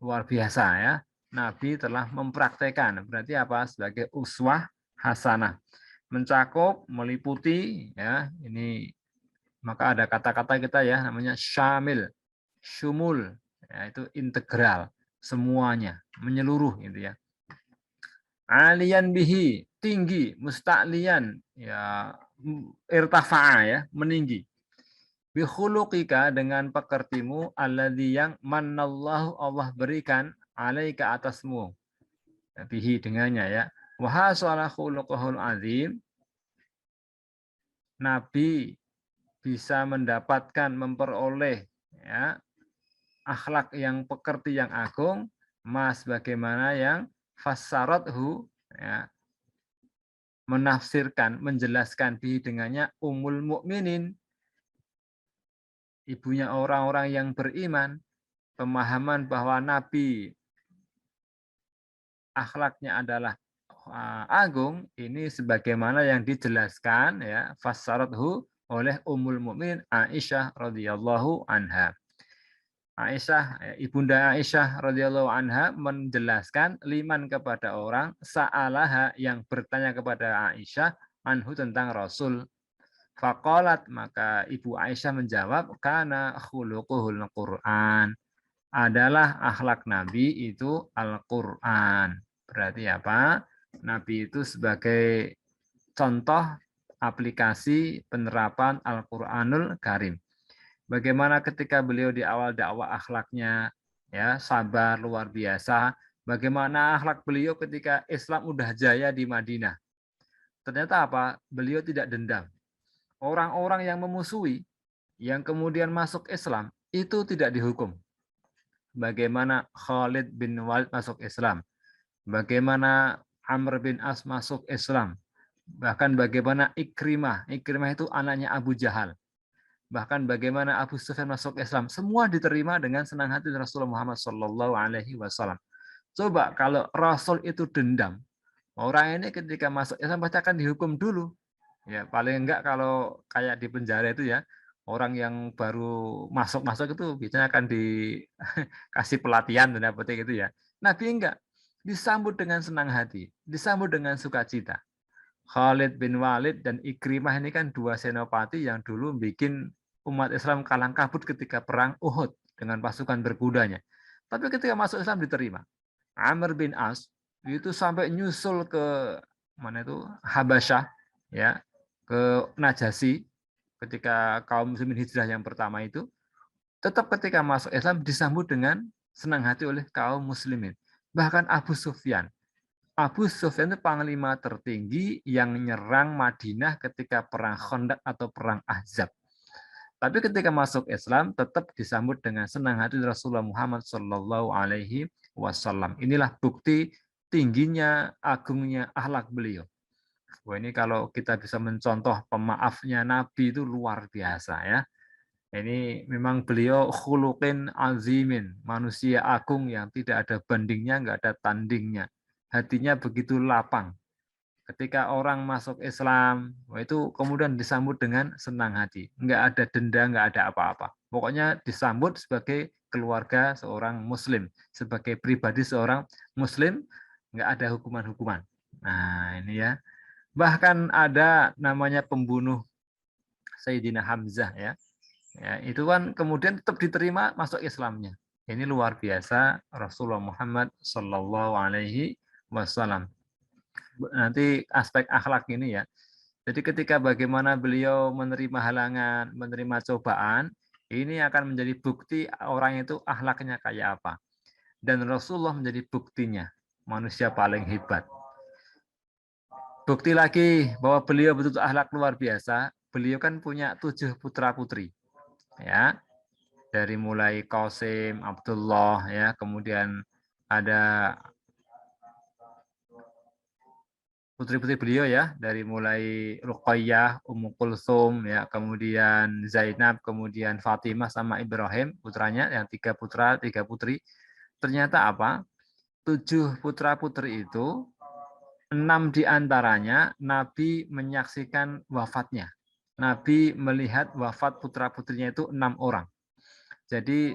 Speaker 2: luar biasa ya. Nabi telah mempraktekkan, berarti apa? Sebagai uswah hasanah, mencakup, meliputi ya. Ini maka ada kata-kata kita ya, namanya syamil, syumul, ya, itu integral, semuanya, menyeluruh gitu ya. Aliyan bihi, tinggi, musta'liyan, ya, irtafa'a ya, meninggi. Bihuluqika, dengan pekertimu, alladzi yang manallahu, Allah berikan, alaika, atasmu, bihi, dengannya ya. Wa hasala khuluquhul azim, Nabi bisa mendapatkan, memperoleh ya akhlak yang pekerti yang agung, mas bagaimana yang fassarathu ya, menafsirkan, menjelaskan bihi dengannya Ummul Mukminin, ibunya orang-orang yang beriman, pemahaman bahwa Nabi akhlaknya adalah agung, ini sebagaimana yang dijelaskan ya fassarathu oleh Ummul Mukminin Aisyah radhiyallahu anha. Aisyah, Ibunda Aisyah radhiyallahu anha menjelaskan liman kepada orang sa'alaha yang bertanya kepada Aisyah anhu tentang Rasul. Faqalat, maka Ibu Aisyah menjawab, kana khuluquhul Qur'an. Adalah akhlak Nabi itu Al-Qur'an. Berarti apa? Nabi itu sebagai contoh aplikasi penerapan Al-Qur'anul Karim. Bagaimana ketika beliau di awal dakwah akhlaknya ya sabar luar biasa. Bagaimana akhlak beliau ketika Islam udah jaya di Madinah. Ternyata apa? Beliau tidak dendam. Orang-orang yang memusuhi yang kemudian masuk Islam itu tidak dihukum. Bagaimana Khalid bin Walid masuk Islam. Bagaimana Amr bin As masuk Islam. Bahkan bagaimana Ikrimah. Ikrimah itu anaknya Abu Jahal. Bahkan bagaimana Abu Sufyan masuk Islam, semua diterima dengan senang hati Rasulullah Muhammad SAW. Coba kalau Rasul itu dendam, orang ini ketika masuk Islam pasti akan dihukum dulu. Ya paling enggak kalau kayak di penjara itu ya, orang yang baru masuk itu biasanya akan dikasih pelatihan dan seperti itu ya. Nabi enggak, disambut dengan senang hati, disambut dengan sukacita. Khalid bin Walid dan Ikrimah ini kan dua senopati yang dulu bikin umat Islam kalang kabut ketika perang Uhud dengan pasukan berkudanya. Tapi ketika masuk Islam diterima. Amr bin As itu sampai nyusul ke mana itu Habasyah ya, ke Najasyi ketika kaum muslimin hijrah yang pertama itu, tetap ketika masuk Islam disambut dengan senang hati oleh kaum muslimin. Bahkan Abu Sufyan itu panglima tertinggi yang nyerang Madinah ketika perang Khandaq atau perang Ahzab. Tapi ketika masuk Islam tetap disambut dengan senang hati Rasulullah Muhammad SAW. Inilah bukti tingginya, agungnya akhlak beliau. Wah, ini kalau kita bisa mencontoh pemaafnya Nabi itu luar biasa ya. Ini memang beliau khuluqin azimin, manusia agung yang tidak ada bandingnya, nggak ada tandingnya. Hatinya begitu lapang. Ketika orang masuk Islam, itu kemudian disambut dengan senang hati. Nggak ada denda, nggak ada apa-apa. Pokoknya disambut sebagai keluarga seorang Muslim. Sebagai pribadi seorang Muslim, nggak ada hukuman-hukuman. Nah ini ya. Bahkan ada namanya pembunuh Sayyidina Hamzah ya. Ya, itu kan kemudian tetap diterima masuk Islamnya. Ini luar biasa Rasulullah Muhammad Sallallahu Alaihi Wasallam. Nanti aspek akhlak ini ya. Jadi ketika bagaimana beliau menerima halangan, menerima cobaan, ini akan menjadi bukti orang itu akhlaknya kayak apa. Dan Rasulullah menjadi buktinya, manusia paling hebat. Bukti lagi bahwa beliau betul-betul akhlak luar biasa. Beliau kan punya 7 putra-putri. Ya. Dari mulai Qasim, Abdullah ya, kemudian ada putri-putri beliau ya, dari mulai Ruqayyah, Ummu Kulsum ya, kemudian Zainab, kemudian Fatimah sama Ibrahim putranya, yang 3 putra, 3 putri. Ternyata apa? 7 putra-putri itu 6 diantaranya Nabi menyaksikan wafatnya. Nabi melihat wafat putra-putrinya itu 6 orang. Jadi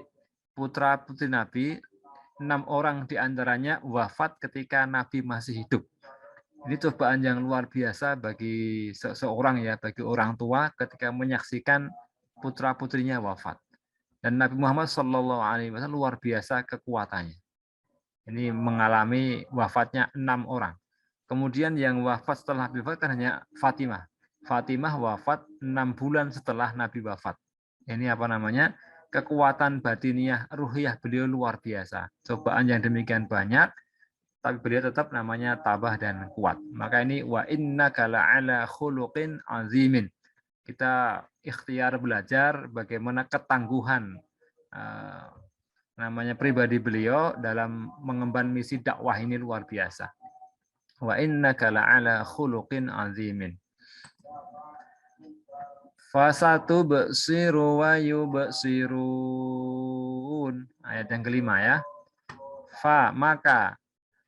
Speaker 2: putra-putri Nabi 6 orang diantaranya wafat ketika Nabi masih hidup. Ini cobaan yang luar biasa bagi seseorang ya, bagi orang tua ketika menyaksikan putra-putrinya wafat. Dan Nabi Muhammad SAW luar biasa kekuatannya. Ini mengalami wafatnya 6 orang. Kemudian yang wafat setelah Nabi wafat kan hanya Fatimah. Fatimah wafat 6 bulan setelah Nabi wafat. Ini apa namanya? Kekuatan batiniah, ruhiyah beliau luar biasa. Cobaan yang demikian banyak, tapi beliau tetap namanya tabah dan kuat. Maka ini wa innaka la'ala khuluqin azimin. Kita ikhtiar belajar bagaimana ketangguhan namanya pribadi beliau dalam mengemban misi dakwah ini luar biasa. Wa innaka la'ala khuluqin azimin. Fasatubsiru wa yubsirun. Ayat yang kelima ya. Fa maka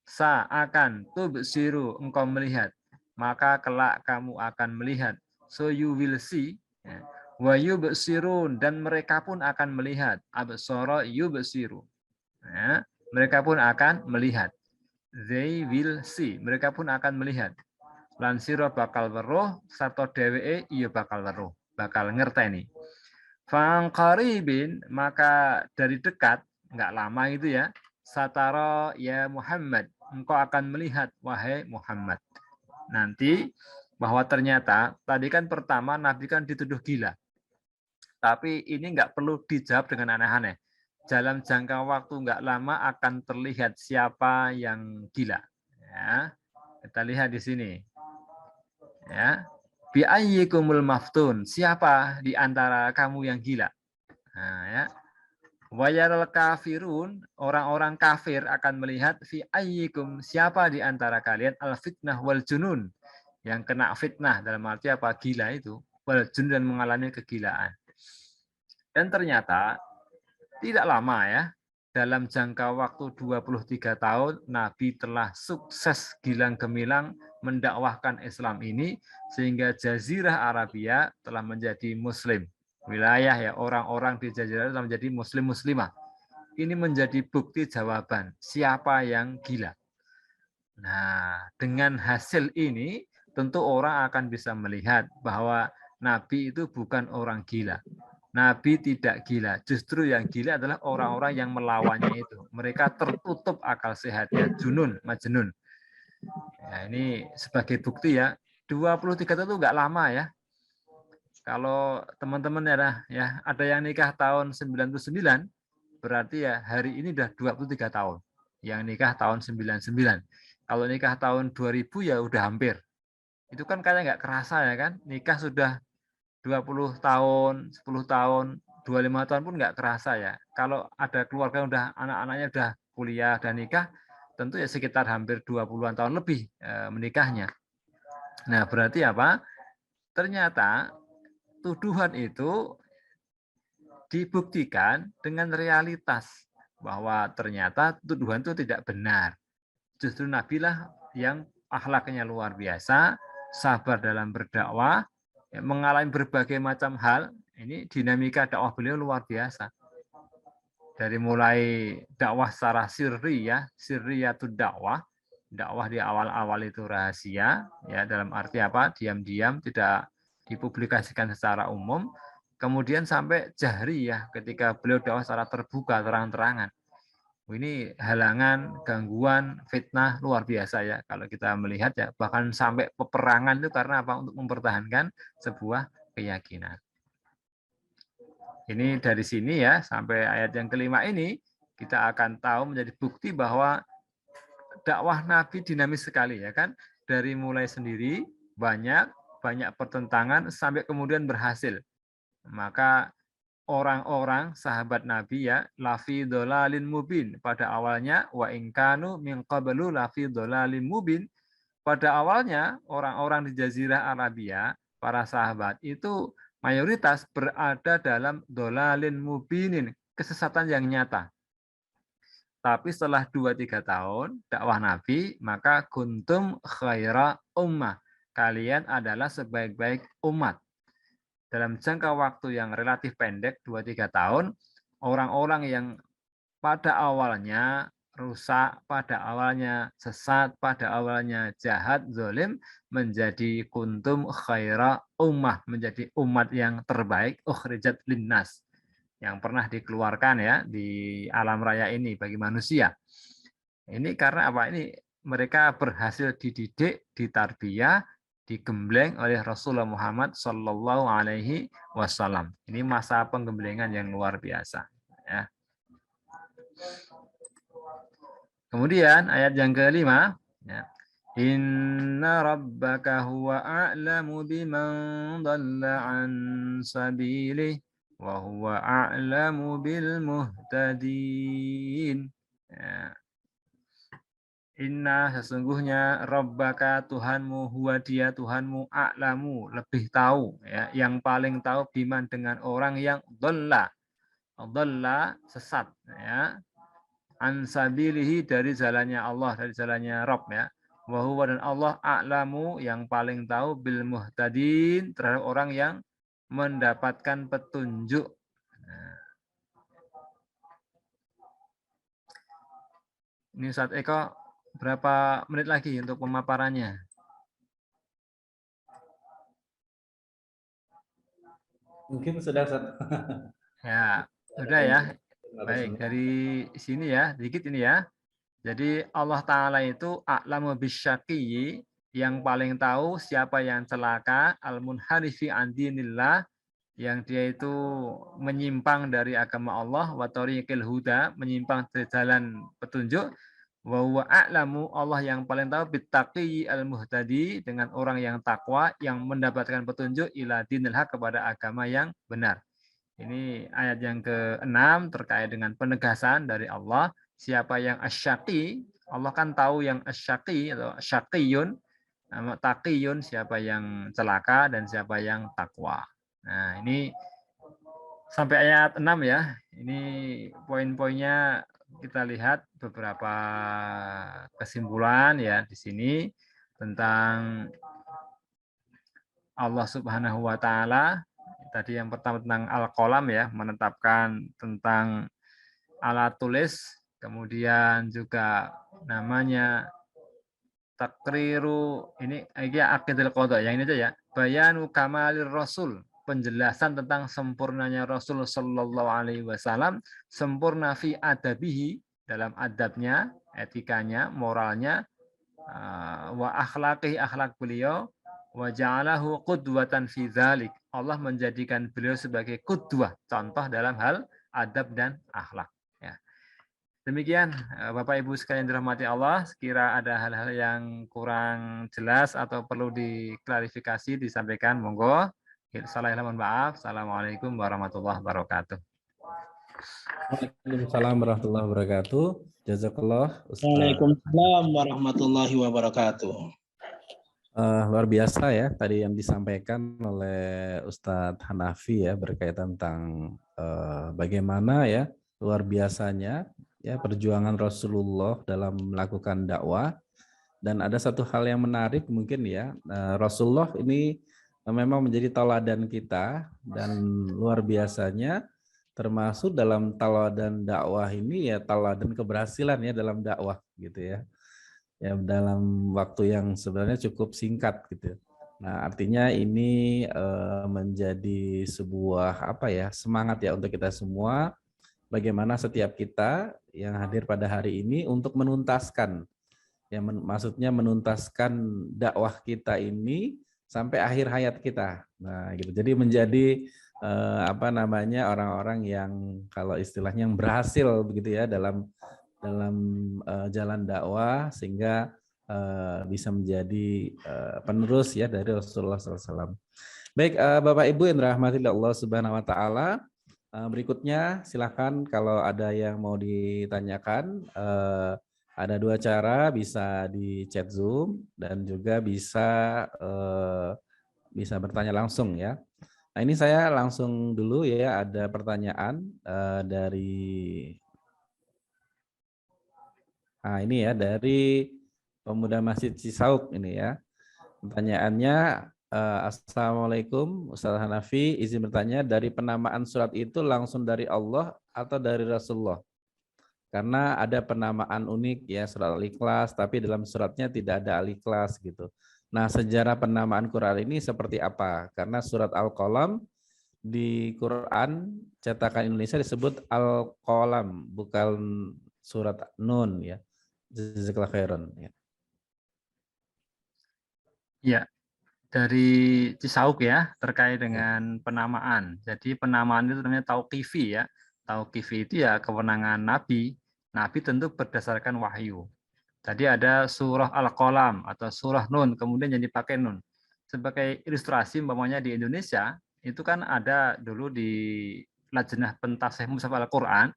Speaker 2: sa akan tubsiru engkau melihat, maka kelak kamu akan melihat. So you will see. Ya. Wa yubsirun dan mereka pun akan melihat. Absara yubsiru. Ya. Mereka pun akan melihat. They will see. Mereka pun akan melihat. Lan sira bakal weruh sarta dheweke iya bakal weruh, bakal ngerteni. Fang qaribin maka dari dekat, enggak lama itu ya. Satara ya Muhammad, engkau akan melihat wahai Muhammad. Nanti bahwa ternyata tadi kan pertama Nabi kan dituduh gila. Tapi ini enggak perlu dijawab dengan aneh-aneh. Dalam jangka waktu enggak lama akan terlihat siapa yang gila. Ya, kita lihat di sini. Ya, bi ayyikumul maftun, siapa di antara kamu yang gila? Nah, ya. Wayaral kafirun, orang-orang kafir akan melihat fi ayyikum, siapa di antara kalian al fitnah wal junun, yang kena fitnah dalam arti apa? Gila itu, wal junun dan mengalami kegilaan. Dan ternyata tidak lama ya, dalam jangka waktu 23 tahun, Nabi telah sukses gilang gemilang mendakwahkan Islam ini, sehingga Jazirah Arabia telah menjadi Muslim. Wilayah ya, orang-orang di Jazirah telah menjadi Muslim-Muslimah. Ini menjadi bukti jawaban, siapa yang gila. Nah, dengan hasil ini, tentu orang akan bisa melihat bahwa Nabi itu bukan orang gila. Nabi tidak gila, justru yang gila adalah orang-orang yang melawannya itu. Mereka tertutup akal sehatnya, junun, majnun. Ya, ini sebagai bukti ya, 23 tahun itu enggak lama ya. Kalau teman-teman ya ada yang nikah tahun 99, berarti ya hari ini udah 23 tahun. Yang nikah tahun 99. Kalau nikah tahun 2000 ya udah hampir. Itu kan kayak nggak kerasa ya kan, nikah sudah 20 tahun, 10 tahun, 25 tahun pun nggak kerasa ya. Kalau ada keluarga udah anak-anaknya udah kuliah dan nikah, tentu ya sekitar hampir 20-an tahun lebih menikahnya. Nah, berarti apa? Ternyata tuduhan itu dibuktikan dengan realitas bahwa ternyata tuduhan itu tidak benar. Justru Nabi lah yang akhlaknya luar biasa, sabar dalam berdakwah, mengalami berbagai macam hal. Ini dinamika dakwah beliau luar biasa. Dari mulai dakwah secara sirri ya, sirriyatud dakwah, dakwah di awal-awal itu rahasia, ya dalam arti apa? Diam-diam, tidak dipublikasikan secara umum. Kemudian sampai jahri ya, ketika beliau dakwah secara terbuka, terang-terangan. Ini halangan, gangguan, fitnah luar biasa ya kalau kita melihat ya, bahkan sampai peperangan itu karena apa? Untuk mempertahankan sebuah keyakinan. Ini dari sini ya sampai ayat yang kelima ini kita akan tahu menjadi bukti bahwa dakwah Nabi dinamis sekali ya kan, dari mulai sendiri banyak pertentangan sampai kemudian berhasil. Maka orang-orang sahabat Nabi ya lafi dolalin mubin pada awalnya, wa ingkanu min qablu lafi dolalin mubin, pada awalnya orang-orang di Jazirah Arabia, para sahabat itu mayoritas berada dalam dolalin mubinin, kesesatan yang nyata. Tapi setelah 2-3 tahun dakwah Nabi, maka kuntum khaira ummah, kalian adalah sebaik-baik umat. Dalam jangka waktu yang relatif pendek, 2-3 tahun, orang-orang yang pada awalnya rusak, pada awalnya sesat, pada awalnya jahat, zalim, menjadi kuntum khaira ummah, menjadi umat yang terbaik, ukhrijat linnas, yang pernah dikeluarkan ya di alam raya ini bagi manusia. Ini karena apa? Ini mereka berhasil dididik, ditarbiyah, digembleng oleh Rasulullah Muhammad Sallallahu Alaihi Wasallam. Ini masa penggemblengan yang luar biasa. Ya. Kemudian ayat yang kelima, ya. Inna rabbaka huwa a'lamu biman dhalla an sabilihi wa huwa a'lamu bil muhtadin. Ya. Inna sesungguhnya Rabbaka Tuhanmu huwa dia Tuhanmu a'lamu lebih tahu ya, yang paling tahu biman dengan orang yang dhalla sesat ya, an sabilihi dari jalannya Allah, dari jalannya Rabb ya. Wa huwa dan Allah a'lamu yang paling tahu bil muhtadin terhadap orang yang mendapatkan petunjuk. Nah, ini Ustaz Eko berapa menit lagi untuk pemaparannya?
Speaker 1: Mungkin sudah
Speaker 2: Ya, sudah ya. Baik, dari sini ya, dikit ini ya. Jadi Allah Ta'ala itu a'lamu bisyaqiyyi, yang paling tahu siapa yang celaka, al-munharifi an dinillah, yang dia itu menyimpang dari agama Allah, wa tariqil huda, menyimpang dari jalan petunjuk, wa huwa a'lamu, Allah yang paling tahu bittaqiyyi al-muhtadi, dengan orang yang takwa, yang mendapatkan petunjuk ila dinil haq, kepada agama yang benar. Ini ayat yang ke-6 terkait dengan penegasan dari Allah. Siapa yang asyaqi, Allah kan tahu yang asyaqi atau syaqiyun, taqiyun, siapa yang celaka dan siapa yang takwa. Nah, ini sampai ayat 6 ya. Ini poin-poinnya kita lihat beberapa kesimpulan ya di sini tentang Allah Subhanahu wa taala. Tadi yang pertama tentang al-qalam ya, menetapkan tentang alat tulis, kemudian juga namanya takriru, ini akidul qada, yang ini aja ya. Bayanu kamalir rasul, penjelasan tentang sempurnanya Rasul sallallahu alaihi wasallam, sempurna fi adabihi, dalam adabnya, etikanya, moralnya, wa akhlaqih, akhlak beliau, wa ja'alahu qudwatan fi dzalik. Allah menjadikan beliau sebagai qudwah, contoh dalam hal adab dan akhlak. Ya. Demikian Bapak Ibu sekalian dirahmati Allah, sekira ada hal-hal yang kurang jelas atau perlu diklarifikasi disampaikan, monggo. Salah mohon maaf. Assalamualaikum warahmatullahi wabarakatuh.
Speaker 1: Waalaikumsalam warahmatullahi wabarakatuh. Jazakallah Ustaz.
Speaker 4: Waalaikumsalam warahmatullahi wabarakatuh.
Speaker 1: Luar biasa ya tadi yang disampaikan oleh Ustadz Hanafi ya, berkaitan tentang bagaimana ya luar biasanya ya perjuangan Rasulullah dalam melakukan dakwah. Dan ada satu hal yang menarik mungkin ya, Rasulullah ini memang menjadi tauladan kita, dan luar biasanya termasuk dalam tauladan dakwah ini ya tauladan keberhasilan ya dalam dakwah gitu ya. Ya dalam waktu yang sebenarnya cukup singkat gitu. Nah, artinya ini menjadi sebuah semangat ya untuk kita semua, bagaimana setiap kita yang hadir pada hari ini untuk menuntaskan, maksudnya menuntaskan dakwah kita ini sampai akhir hayat kita. Nah, gitu. Jadi menjadi orang-orang yang kalau istilahnya yang berhasil begitu ya dalam jalan dakwah, sehingga bisa menjadi penerus ya dari Rasulullah SAW. Baik, Bapak Ibu yang dirahmati Allah Subhanahu Wa Taala, berikutnya silakan kalau ada yang mau ditanyakan. Ada dua cara, bisa di chat Zoom dan juga bisa bertanya langsung ya. Nah, ini saya langsung dulu ya, ada pertanyaan dari ini ya, dari pemuda Masjid Cisauk ini ya. Pertanyaannya, Assalamualaikum Ustaz Hanafi, izin bertanya, dari penamaan surat itu langsung dari Allah atau dari Rasulullah? Karena ada penamaan unik ya, surat Al-Ikhlas, tapi dalam suratnya tidak ada Al-Ikhlas gitu. Nah, sejarah penamaan Quran ini seperti apa? Karena surat Al-Qalam di Quran cetakan Indonesia disebut Al-Qalam, bukan surat Nun ya. Jazakallahu khairan.
Speaker 2: Ya, dari Cisauk ya, terkait dengan penamaan. Jadi penamaan itu namanya tauqifi ya. Tauqifi itu ya kewenangan Nabi. Nabi tentu berdasarkan wahyu. Tadi ada surah Al-Qalam atau surah Nun, kemudian yang dipakai Nun. Sebagai ilustrasi, umpamanya di Indonesia, itu kan ada dulu di Lajnah Pentasih Mushaf Al-Quran,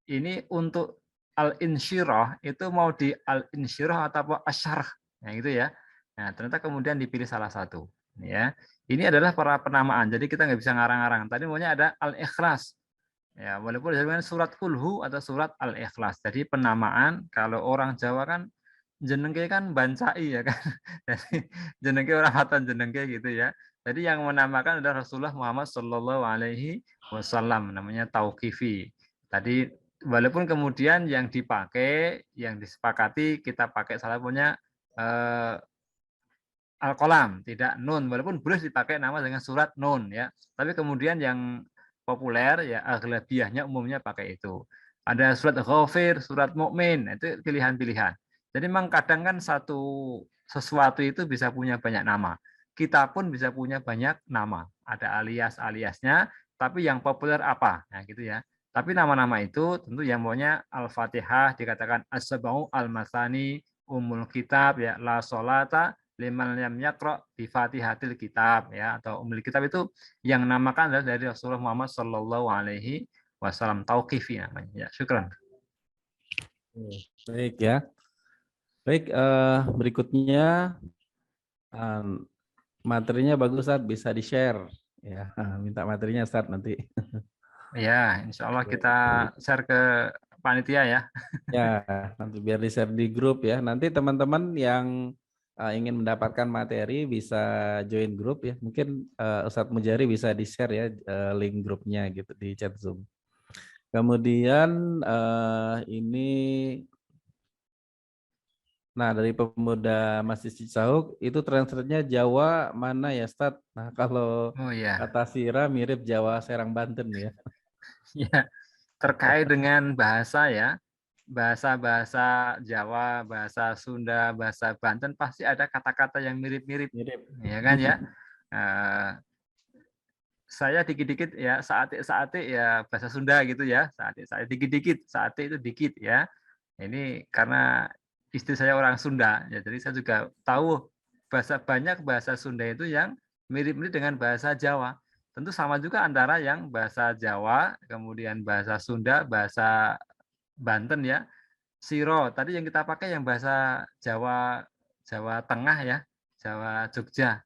Speaker 2: ini untuk al-insyirah itu mau di al-insyirah atau asyarah, nah gitu ya. Nah ternyata kemudian dipilih salah satu. Ya, ini adalah para penamaan. Jadi kita nggak bisa ngarang-ngarang. Tadi maunya ada al-ikhlas. Ya, walaupun disebutkan surat kulhu atau surat al-ikhlas. Jadi penamaan kalau orang Jawa kan jenengke kan bancai ya kan. Jadi jenengke orang hatan jenengke gitu ya. Jadi yang menamakan adalah Rasulullah Muhammad Shallallahu Alaihi Wasallam, namanya tauqifi. Tadi walaupun kemudian yang dipakai, yang disepakati kita pakai salah punya al-qalam, tidak nun, walaupun boleh dipakai nama dengan surat nun ya. Tapi kemudian yang populer ya aghlabiyahnya umumnya pakai itu. Ada surat Ghafir, surat Mukmin, itu pilihan-pilihan. Jadi memang kadang kan sesuatu itu bisa punya banyak nama. Kita pun bisa punya banyak nama. Ada alias-aliasnya, tapi yang populer apa? Nah, gitu ya. Tapi nama-nama itu tentu yang maunya Al-Fatihah dikatakan As-Sab'u Al-Masani, Ummul Kitab ya, La Sholata liman lam yaqra bi Fatihatil Kitab ya, atau Ummul Kitab itu yang namakan adalah dari Rasulullah Muhammad Shallallahu Alaihi Wasallam, tauqifi namanya. Ya, syukran.
Speaker 1: Baik ya. Baik, berikutnya materinya bagus, Ustaz, bisa di-share ya. Minta materinya, Ustaz, nanti.
Speaker 2: Ya, insya Allah kita share ke panitia ya.
Speaker 1: Ya, nanti biar di-share di grup ya. Nanti teman-teman yang ingin mendapatkan materi bisa join grup ya. Mungkin Ustadz Mujari bisa di-share ya link grupnya gitu di chat Zoom. Kemudian ini, nah dari pemuda Masjid Cicauk itu translate-nya Jawa mana ya, Ustadz? Nah kalau
Speaker 2: Oh ya,
Speaker 1: kata Sira mirip Jawa Serang Banten ya.
Speaker 2: ya terkait dengan bahasa ya, bahasa-bahasa Jawa, bahasa Sunda, bahasa Banten pasti ada kata-kata yang mirip-mirip,
Speaker 1: Mirip.
Speaker 2: ya kan ya. Saya dikit-dikit ya saate ya bahasa Sunda gitu ya, saate dikit-dikit, saate itu dikit ya. Ini karena istri saya orang Sunda ya, jadi saya juga tahu banyak bahasa Sunda itu yang mirip-mirip dengan bahasa Jawa. Tentu sama juga antara yang bahasa Jawa, kemudian bahasa Sunda, bahasa Banten ya. Siro tadi yang kita pakai yang bahasa Jawa Jawa Tengah ya, Jawa Jogja.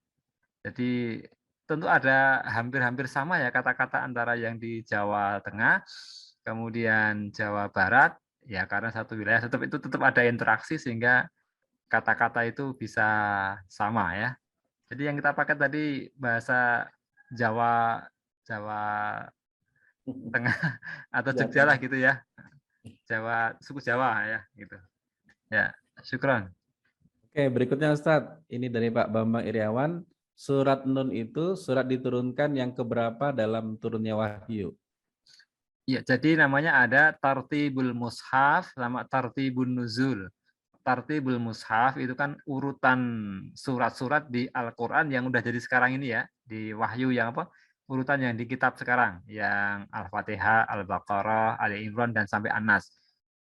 Speaker 2: Jadi tentu ada hampir-hampir sama ya kata-kata antara yang di Jawa Tengah, kemudian Jawa Barat, ya karena satu wilayah tetap ada interaksi sehingga kata-kata itu bisa sama ya. Jadi yang kita pakai tadi bahasa Jawa Jawa Tengah atau Jogja lah gitu ya. Jawa suku Jawa ya gitu. Ya, syukron.
Speaker 1: Oke, berikutnya Ustadz. Ini dari Pak Bambang Iriawan. Surat Nun itu surat diturunkan yang keberapa dalam turunnya wahyu?
Speaker 2: Ya, jadi namanya ada Tartibul Mushaf sama Tartibun Nuzul. Tartibul Mushaf itu kan urutan surat-surat di Al-Qur'an yang udah jadi sekarang ini ya, di wahyu yang apa? Urutan yang di kitab sekarang, yang Al-Fatihah, Al-Baqarah, Ali Imran dan sampai An-Nas.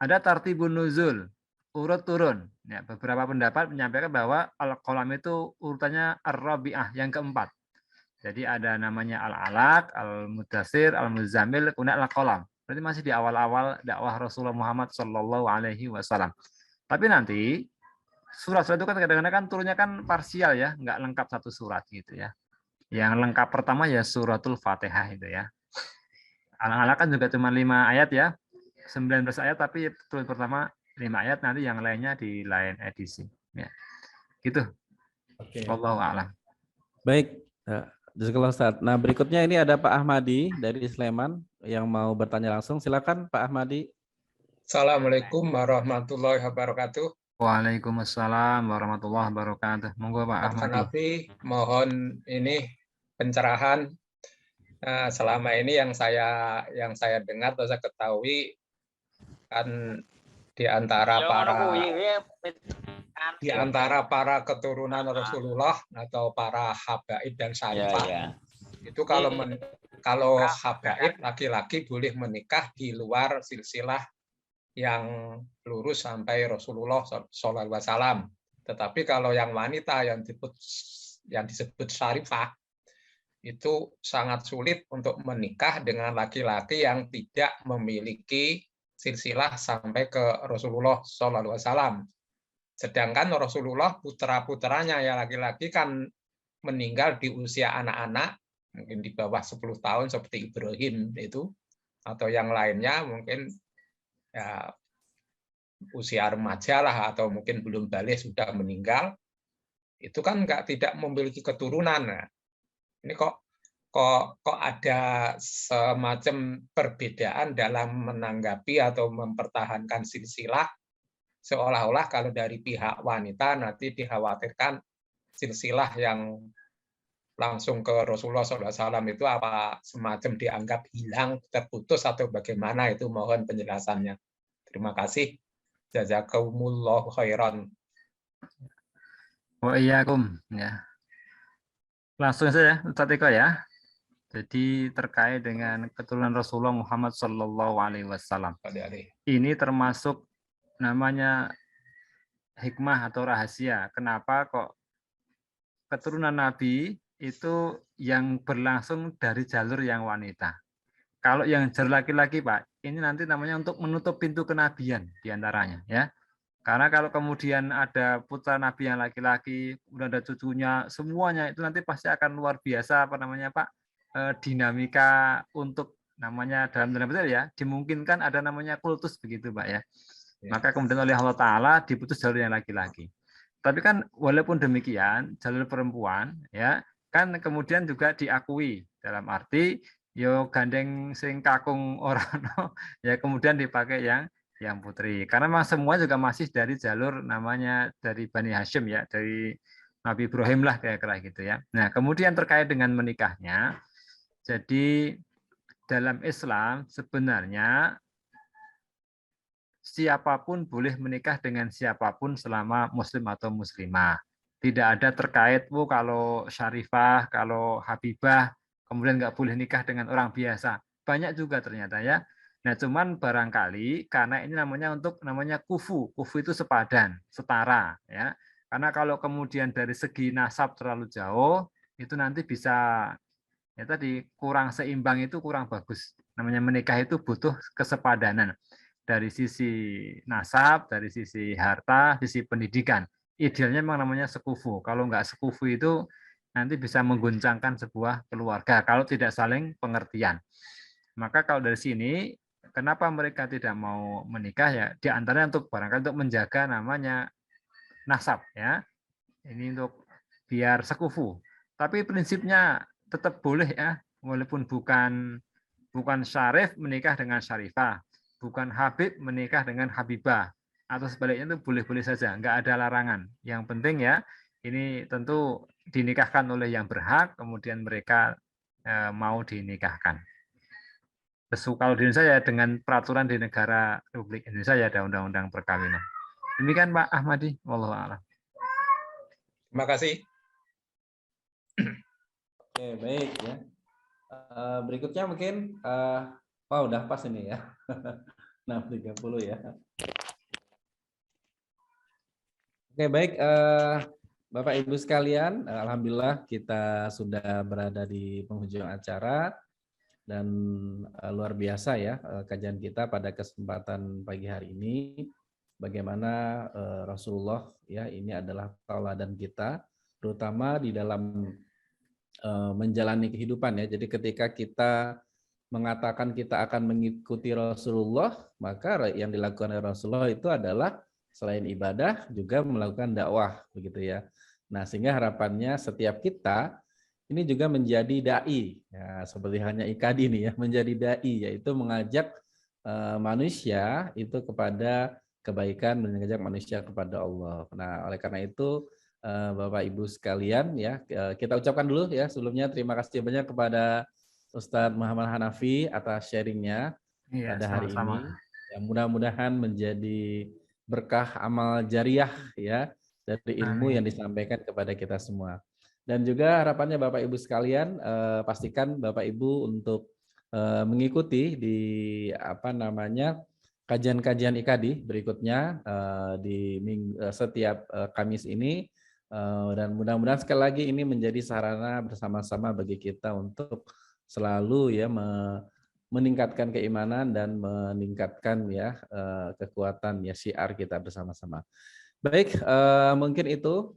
Speaker 2: Ada Tartibun Nuzul, urut turun. Ya, beberapa pendapat menyampaikan bahwa Al-Qalam itu urutannya Ar-Rabi'ah, yang keempat. Jadi ada namanya Al-Alaq, Al-Mudathir, Al-Muzammil, kemudian Al-Qalam. Berarti masih di awal-awal dakwah Rasulullah Muhammad Shallallahu Alaihi Wasallam. Tapi nanti surat-surat itu kan kadang-kadang kan turunnya kan parsial ya, nggak lengkap satu surat gitu ya. Yang lengkap pertama ya suratul Fatihah itu ya. Al-Alaq kan juga cuma 5 ayat ya, 19 ayat tapi turun pertama 5 ayat, nanti yang lainnya di lain edisi. Ya. Gitu.
Speaker 1: Oke.
Speaker 2: Wallahu a'lam.
Speaker 1: Baik, jazakallah Ustaz. Nah berikutnya ini ada Pak Ahmadi dari Sleman yang mau bertanya langsung. Silakan Pak Ahmadi.
Speaker 5: Assalamualaikum warahmatullahi wabarakatuh.
Speaker 2: Waalaikumsalam warahmatullahi wabarakatuh. Monggo Pak Ahmadi.
Speaker 5: Nabi, mohon ini pencerahan. Selama ini yang saya dengar atau saya ketahui kan di antara para keturunan Rasulullah atau para habaib dan saifah itu kalau habaib laki-laki boleh menikah di luar silsilah yang lurus sampai Rasulullah SAW. Tetapi kalau yang wanita yang disebut syarifah itu sangat sulit untuk menikah dengan laki-laki yang tidak memiliki silsilah sampai ke Rasulullah SAW. Sedangkan Rasulullah putra-putranya yang laki-laki kan meninggal di usia anak-anak, mungkin di bawah 10 tahun seperti Ibrahim itu, atau yang lainnya mungkin ya, usia remaja lah, atau mungkin belum balik sudah meninggal, itu kan tidak memiliki keturunan. Nah, ini kok ada semacam perbedaan dalam menanggapi atau mempertahankan silsilah, seolah-olah kalau dari pihak wanita nanti dikhawatirkan silsilah yang langsung ke Rasulullah SAW itu apa semacam dianggap hilang, terputus, atau bagaimana, itu mohon penjelasannya. Terima kasih. Jazakumullah khairan.
Speaker 2: Wa iyyakum ya. Langsung saja Ustaz Eko ya. Jadi terkait dengan keturunan Rasulullah Muhammad SAW. Ini termasuk namanya hikmah atau rahasia. Kenapa kok keturunan Nabi itu yang berlangsung dari jalur yang wanita. Kalau yang jalur laki-laki, Pak, ini nanti namanya untuk menutup pintu kenabian diantaranya, ya. Karena kalau kemudian ada putra Nabi yang laki-laki, kemudian ada cucunya, semuanya itu nanti pasti akan luar biasa, apa namanya, Pak, dinamika untuk namanya dalam tanda petik ya, dimungkinkan ada namanya kultus begitu, Pak ya. Maka kemudian oleh Allah Ta'ala diputus jalur yang laki-laki. Tapi kan walaupun demikian, jalur perempuan ya kan kemudian juga diakui dalam arti yo gandeng sing kakung orang ya kemudian dipakai yang putri. Karena memang semua juga masih dari jalur namanya dari Bani Hashim ya, dari Nabi Ibrahim lah kira-kira gitu ya. Nah, kemudian terkait dengan menikahnya, jadi dalam Islam sebenarnya siapapun boleh menikah dengan siapapun selama muslim atau muslimah. Tidak ada terkait, kalau Syarifah, kalau Habibah, kemudian nggak boleh nikah dengan orang biasa. Banyak juga ternyata ya. Nah, cuman barangkali karena ini namanya kufu. Kufu itu sepadan, setara ya. Karena kalau kemudian dari segi nasab terlalu jauh, itu nanti bisa ya tadi kurang seimbang, itu kurang bagus. Namanya menikah itu butuh kesepadanan dari sisi nasab, dari sisi harta, sisi pendidikan. Idealnya memang namanya sekufu. Kalau nggak sekufu itu nanti bisa mengguncangkan sebuah keluarga kalau tidak saling pengertian. Maka kalau dari sini, kenapa mereka tidak mau menikah ya? Di antaranya untuk barangkali untuk menjaga namanya nasab ya. Ini untuk biar sekufu. Tapi prinsipnya tetap boleh ya, walaupun bukan syarif menikah dengan syarifah, bukan Habib menikah dengan Habibah, atau sebaliknya itu boleh-boleh saja, nggak ada larangan. Yang penting ya, ini tentu dinikahkan oleh yang berhak, kemudian mereka mau dinikahkan. Kalau di Indonesia ya dengan peraturan di negara Republik Indonesia ya ada undang-undang perkawinan. Demikian Pak Ahmadi, wallahu a'lam.
Speaker 5: Terima kasih.
Speaker 1: Oke, baik ya. Berikutnya mungkin udah pas ini ya. 6.30 ya. Oke, baik Bapak Ibu sekalian, alhamdulillah kita sudah berada di penghujung acara dan luar biasa ya kajian kita pada kesempatan pagi hari ini, bagaimana Rasulullah ya ini adalah tauladan kita terutama di dalam menjalani kehidupan ya. Jadi ketika kita mengatakan kita akan mengikuti Rasulullah, maka yang dilakukan oleh Rasulullah itu adalah selain ibadah juga melakukan dakwah begitu ya. Nah, sehingga harapannya setiap kita ini juga menjadi dai ya, seperti hanya IKAD ini ya, menjadi dai yaitu mengajak manusia itu kepada kebaikan, mengajak manusia kepada Allah. Nah, oleh karena itu Bapak Ibu sekalian ya, kita ucapkan dulu ya sebelumnya terima kasih banyak kepada Ustadz Muhammad Hanafi atas sharingnya pada hari ini. Ya, mudah-mudahan menjadi berkah amal jariah ya dari ilmu yang disampaikan kepada kita semua. Dan juga harapannya Bapak Ibu sekalian pastikan Bapak Ibu untuk mengikuti di kajian-kajian IKADI berikutnya di setiap Kamis ini. Dan mudah-mudahan sekali lagi ini menjadi sarana bersama-sama bagi kita untuk selalu ya meningkatkan keimanan dan meningkatkan ya kekuatan ya syiar kita bersama-sama. Baik, mungkin itu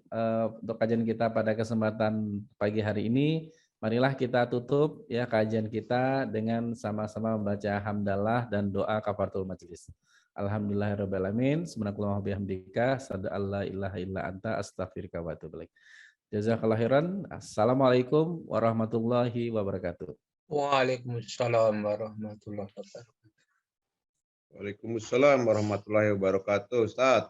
Speaker 1: untuk kajian kita pada kesempatan pagi hari ini. Marilah kita tutup ya kajian kita dengan sama-sama membaca hamdalah dan doa kafaratul majelis. Alhamdulillahirabbil alamin. Subhanakallahumma bihamdika, asyhadu an la ilaha illa anta, astaghfiruka wa atubu ilaik. Jazakallahu khairan. Assalamualaikum warahmatullahi wabarakatuh.
Speaker 5: Waalaikumsalam warahmatullahi wabarakatuh.
Speaker 6: Waalaikumsalam warahmatullahi wabarakatuh, Ustaz.